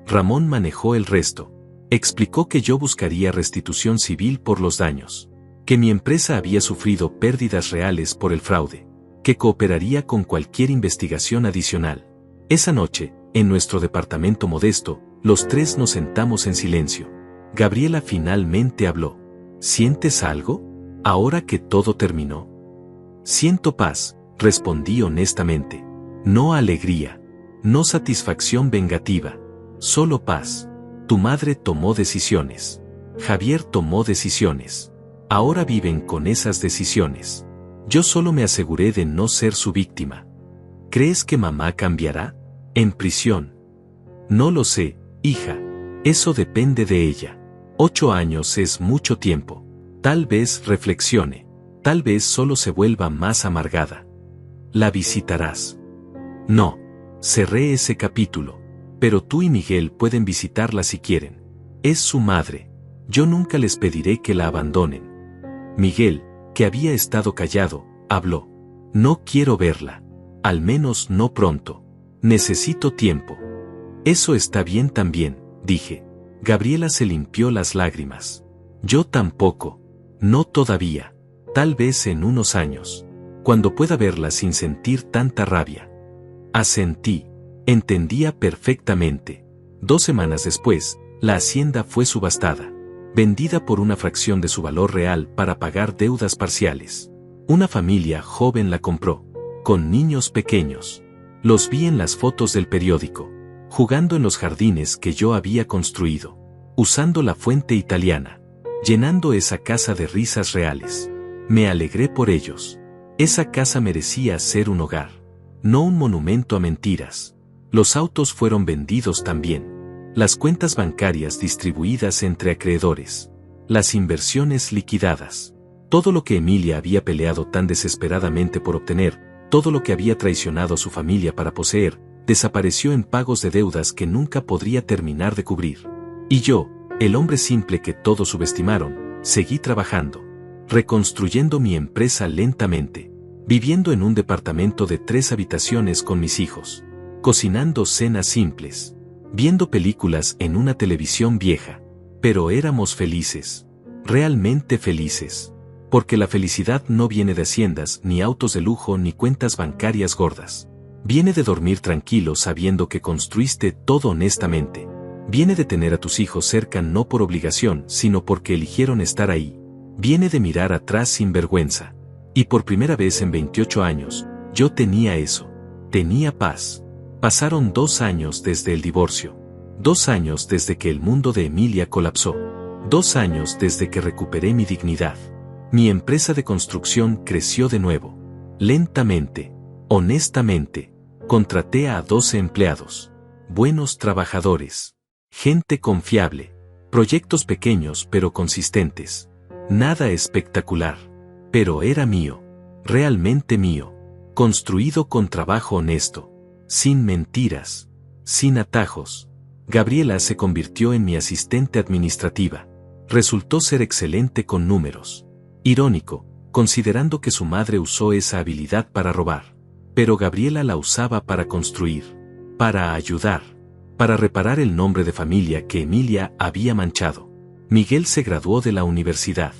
Ramón manejó el resto. Explicó que yo buscaría restitución civil por los daños, que mi empresa había sufrido pérdidas reales por el fraude, que cooperaría con cualquier investigación adicional. Esa noche, en nuestro departamento modesto, los 3 nos sentamos en silencio. Gabriela finalmente habló. ¿Sientes algo? Ahora que todo terminó. Siento paz, respondí honestamente. No alegría. No satisfacción vengativa. Solo paz. Tu madre tomó decisiones. Javier tomó decisiones. Ahora viven con esas decisiones. Yo solo me aseguré de no ser su víctima. ¿Crees que mamá cambiará? En prisión. No lo sé, hija. Eso depende de ella. 8 años es mucho tiempo. Tal vez reflexione. Tal vez solo se vuelva más amargada. ¿La visitarás? No. Cerré ese capítulo. Pero tú y Miguel pueden visitarla si quieren. Es su madre. Yo nunca les pediré que la abandonen. Miguel, que había estado callado, habló. No quiero verla. Al menos no pronto. Necesito tiempo. Eso está bien también, dije. Gabriela se limpió las lágrimas. Yo tampoco. No todavía. Tal vez en unos años. Cuando pueda verla sin sentir tanta rabia. Asentí. Entendía perfectamente. 2 semanas después, la hacienda fue subastada. Vendida por una fracción de su valor real para pagar deudas parciales. Una familia joven la compró. Con niños pequeños. Los vi en las fotos del periódico. Jugando en los jardines que yo había construido. Usando la fuente italiana. Llenando esa casa de risas reales. Me alegré por ellos. Esa casa merecía ser un hogar. No un monumento a mentiras. Los autos fueron vendidos también. Las cuentas bancarias distribuidas entre acreedores. Las inversiones liquidadas. Todo lo que Emilia había peleado tan desesperadamente por obtener, todo lo que había traicionado a su familia para poseer, desapareció en pagos de deudas que nunca podría terminar de cubrir. Y yo, el hombre simple que todos subestimaron, seguí trabajando. Reconstruyendo mi empresa lentamente. Viviendo en un departamento de 3 habitaciones con mis hijos. Cocinando cenas simples. Viendo películas en una televisión vieja. Pero éramos felices. Realmente felices. Porque la felicidad no viene de haciendas, ni autos de lujo, ni cuentas bancarias gordas. Viene de dormir tranquilo sabiendo que construiste todo honestamente. Viene de tener a tus hijos cerca no por obligación, sino porque eligieron estar ahí. Viene de mirar atrás sin vergüenza. Y por primera vez en 28 años, yo tenía eso. Tenía paz. Pasaron 2 años desde el divorcio. 2 años desde que el mundo de Emilia colapsó. 2 años desde que recuperé mi dignidad. Mi empresa de construcción creció de nuevo. Lentamente, honestamente, contraté a 12 empleados. Buenos trabajadores. Gente confiable. Proyectos pequeños pero consistentes. Nada espectacular. Pero era mío. Realmente mío. Construido con trabajo honesto. Sin mentiras. Sin atajos. Gabriela se convirtió en mi asistente administrativa. Resultó ser excelente con números. Irónico, considerando que su madre usó esa habilidad para robar. Pero Gabriela la usaba para construir. Para ayudar. Para reparar el nombre de familia que Emilia había manchado. Miguel se graduó de la universidad.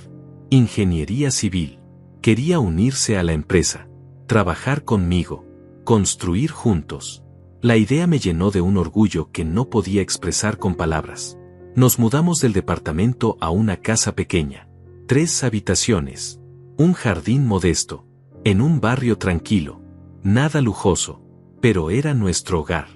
Ingeniería civil. Quería unirse a la empresa. Trabajar conmigo. Construir juntos. La idea me llenó de un orgullo que no podía expresar con palabras. Nos mudamos del departamento a una casa pequeña. 3 habitaciones. Un jardín modesto. En un barrio tranquilo. Nada lujoso. Pero era nuestro hogar.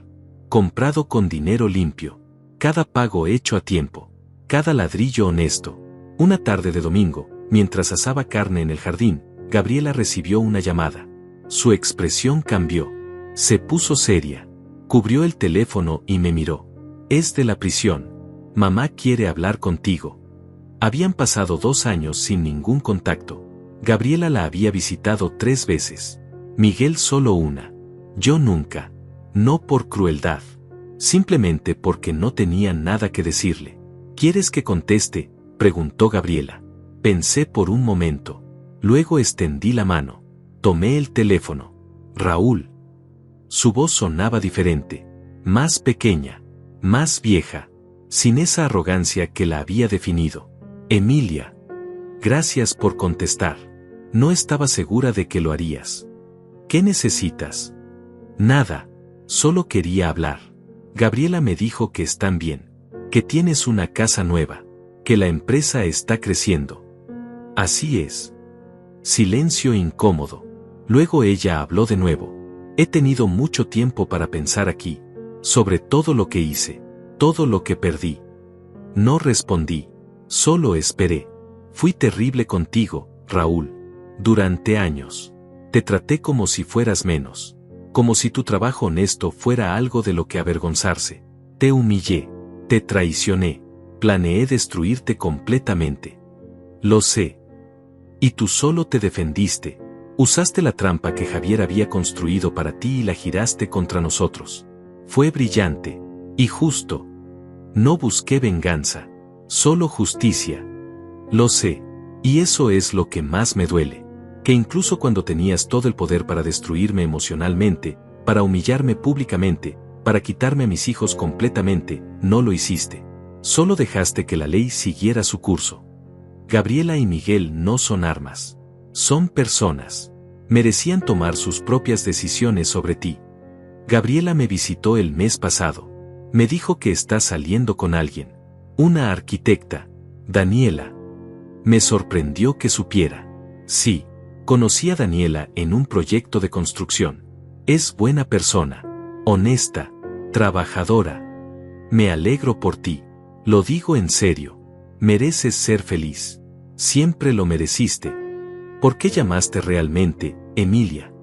Comprado con dinero limpio. Cada pago hecho a tiempo. Cada ladrillo honesto. Una tarde de domingo, mientras asaba carne en el jardín, Gabriela recibió una llamada. Su expresión cambió. Se puso seria. Cubrió el teléfono y me miró. Es de la prisión. Mamá quiere hablar contigo. Habían pasado 2 años sin ningún contacto. Gabriela la había visitado 3 veces. Miguel solo una. Yo nunca. No por crueldad. Simplemente porque no tenía nada que decirle. ¿Quieres que conteste?, preguntó Gabriela. Pensé por un momento. Luego extendí la mano. Tomé el teléfono. Raúl. Su voz sonaba diferente. Más pequeña. Más vieja. Sin esa arrogancia que la había definido. Emilia. Gracias por contestar. No estaba segura de que lo harías. ¿Qué necesitas? Nada. Solo quería hablar. Gabriela me dijo que están bien. Que tienes una casa nueva. Que la empresa está creciendo. Así es. Silencio incómodo. Luego ella habló de nuevo. He tenido mucho tiempo para pensar aquí. Sobre todo lo que hice. Todo lo que perdí. No respondí. Solo esperé. Fui terrible contigo, Raúl. Durante años. Te traté como si fueras menos. Como si tu trabajo honesto fuera algo de lo que avergonzarse. Te humillé. Te traicioné. Planeé destruirte completamente. Lo sé. Y tú solo te defendiste. Usaste la trampa que Javier había construido para ti y la giraste contra nosotros. Fue brillante. Y justo. No busqué venganza. Solo justicia. Lo sé. Y eso es lo que más me duele. Que incluso cuando tenías todo el poder para destruirme emocionalmente, para humillarme públicamente, para quitarme a mis hijos completamente, no lo hiciste. Solo dejaste que la ley siguiera su curso. Gabriela y Miguel no son armas. Son personas. Merecían tomar sus propias decisiones sobre ti. Gabriela me visitó el mes pasado. Me dijo que está saliendo con alguien. Una arquitecta. Daniela. Me sorprendió que supiera. Sí, conocí a Daniela en un proyecto de construcción. Es buena persona. Honesta. Trabajadora. Me alegro por ti. Lo digo en serio. Mereces ser feliz. Siempre lo mereciste. ¿Por qué llamaste realmente, Emilia?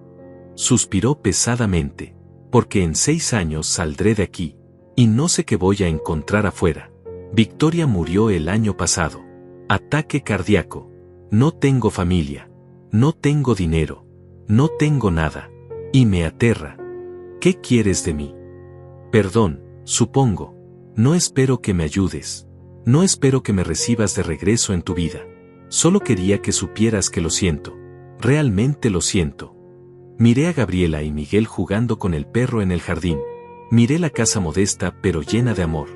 Suspiró pesadamente. Porque en 6 años saldré de aquí. Y no sé qué voy a encontrar afuera. Victoria murió el año pasado. Ataque cardíaco. No tengo familia. No tengo dinero. No tengo nada. Y me aterra. ¿Qué quieres de mí? Perdón, supongo. No espero que me ayudes. No espero que me recibas de regreso en tu vida. Solo quería que supieras que lo siento. Realmente lo siento. Miré a Gabriela y Miguel jugando con el perro en el jardín. Miré la casa modesta pero llena de amor.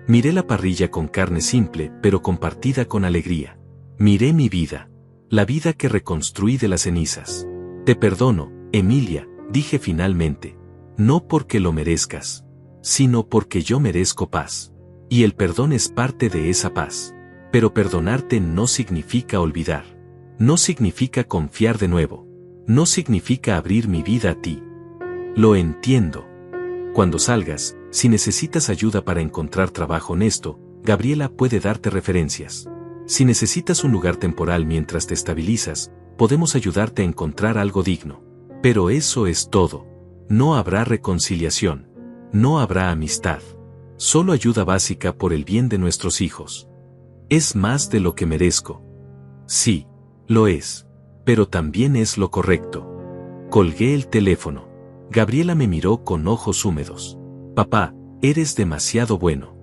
Miré la parrilla con carne simple pero compartida con alegría. Miré mi vida. La vida que reconstruí de las cenizas. Te perdono, Emilia, dije finalmente. No porque lo merezcas, sino porque yo merezco paz. Y el perdón es parte de esa paz. Pero perdonarte no significa olvidar. No significa confiar de nuevo. No significa abrir mi vida a ti. Lo entiendo. Cuando salgas, si necesitas ayuda para encontrar trabajo honesto, Gabriela puede darte referencias. Si necesitas un lugar temporal mientras te estabilizas, podemos ayudarte a encontrar algo digno. Pero eso es todo. No habrá reconciliación. No habrá amistad. Solo ayuda básica por el bien de nuestros hijos. Es más de lo que merezco. Sí, lo es. Pero también es lo correcto. Colgué el teléfono. Gabriela me miró con ojos húmedos. Papá, eres demasiado bueno.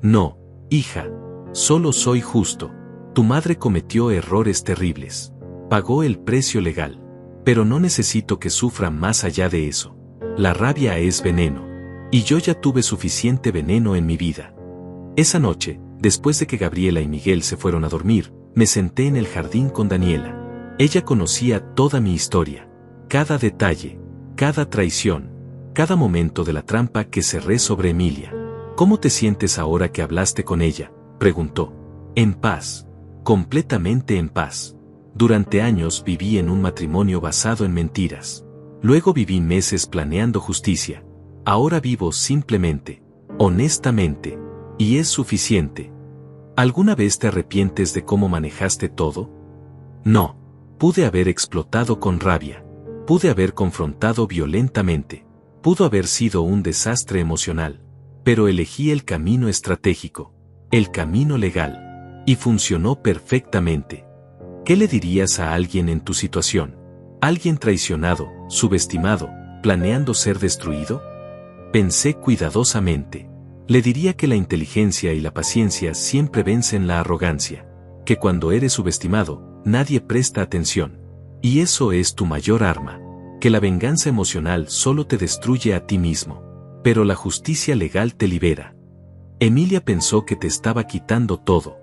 No, hija. Solo soy justo. Tu madre cometió errores terribles. Pagó el precio legal. Pero no necesito que sufra más allá de eso. La rabia es veneno. Y yo ya tuve suficiente veneno en mi vida. Esa noche, después de que Gabriela y Miguel se fueron a dormir, me senté en el jardín con Daniela. Ella conocía toda mi historia. Cada detalle, cada traición, cada momento de la trampa que cerré sobre Emilia. ¿Cómo te sientes ahora que hablaste con ella?, preguntó. En paz. Completamente en paz. Durante años viví en un matrimonio basado en mentiras. Luego viví meses planeando justicia. Ahora vivo simplemente, honestamente, y es suficiente. ¿Alguna vez te arrepientes de cómo manejaste todo? No. Pude haber explotado con rabia. Pude haber confrontado violentamente. Pudo haber sido un desastre emocional. Pero elegí el camino estratégico, el camino legal. Y funcionó perfectamente. ¿Qué le dirías a alguien en tu situación? ¿Alguien traicionado, subestimado, planeando ser destruido? Pensé cuidadosamente. Le diría que la inteligencia y la paciencia siempre vencen la arrogancia. Que cuando eres subestimado, nadie presta atención. Y eso es tu mayor arma. Que la venganza emocional solo te destruye a ti mismo. Pero la justicia legal te libera. Emilia pensó que te estaba quitando todo.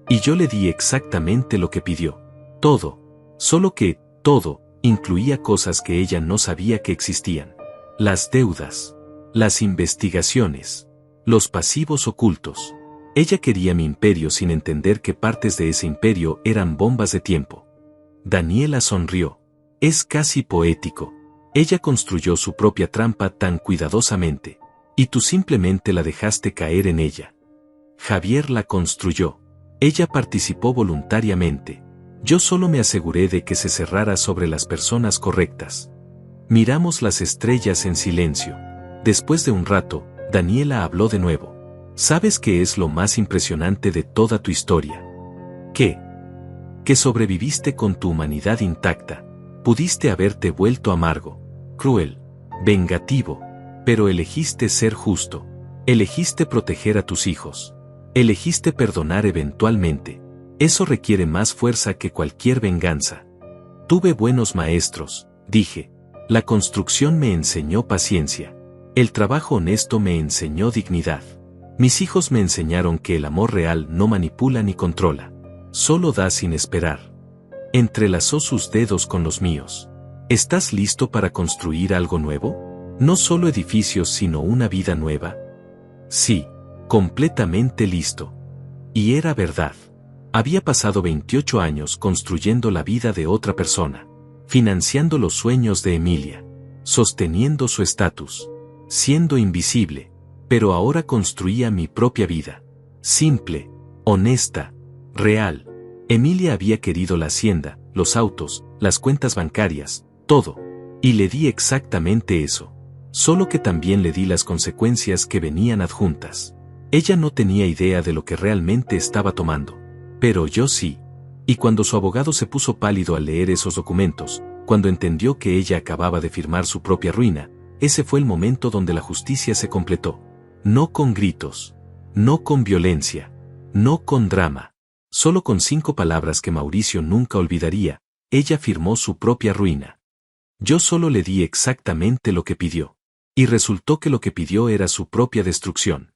Y yo le di exactamente lo que pidió. Todo. Solo que, todo, incluía cosas que ella no sabía que existían. Las deudas. Las investigaciones. Los pasivos ocultos. Ella quería mi imperio sin entender que partes de ese imperio eran bombas de tiempo. Daniela sonrió. Es casi poético. Ella construyó su propia trampa tan cuidadosamente. Y tú simplemente la dejaste caer en ella. Javier la construyó. Ella participó voluntariamente. Yo solo me aseguré de que se cerrara sobre las personas correctas. Miramos las estrellas en silencio. Después de un rato, Daniela habló de nuevo. ¿Sabes qué es lo más impresionante de toda tu historia? ¿Qué? Que sobreviviste con tu humanidad intacta. Pudiste haberte vuelto amargo, cruel, vengativo, pero elegiste ser justo. Elegiste proteger a tus hijos. Elegiste perdonar eventualmente. Eso requiere más fuerza que cualquier venganza. Tuve buenos maestros, dije. La construcción me enseñó paciencia. El trabajo honesto me enseñó dignidad. Mis hijos me enseñaron que el amor real no manipula ni controla. Solo da sin esperar. Entrelazó sus dedos con los míos. ¿Estás listo para construir algo nuevo? No solo edificios sino una vida nueva. Sí, completamente listo. Y era verdad. Había pasado 28 años construyendo la vida de otra persona, financiando los sueños de Emilia, sosteniendo su estatus, siendo invisible, pero ahora construía mi propia vida. Simple, honesta, real. Emilia había querido la hacienda, los autos, las cuentas bancarias, todo. Y le di exactamente eso. Solo que también le di las consecuencias que venían adjuntas. Ella no tenía idea de lo que realmente estaba tomando. Pero yo sí. Y cuando su abogado se puso pálido al leer esos documentos, cuando entendió que ella acababa de firmar su propia ruina, ese fue el momento donde la justicia se completó. No con gritos. No con violencia. No con drama. Solo con 5 palabras que Mauricio nunca olvidaría, ella firmó su propia ruina. Yo solo le di exactamente lo que pidió. Y resultó que lo que pidió era su propia destrucción.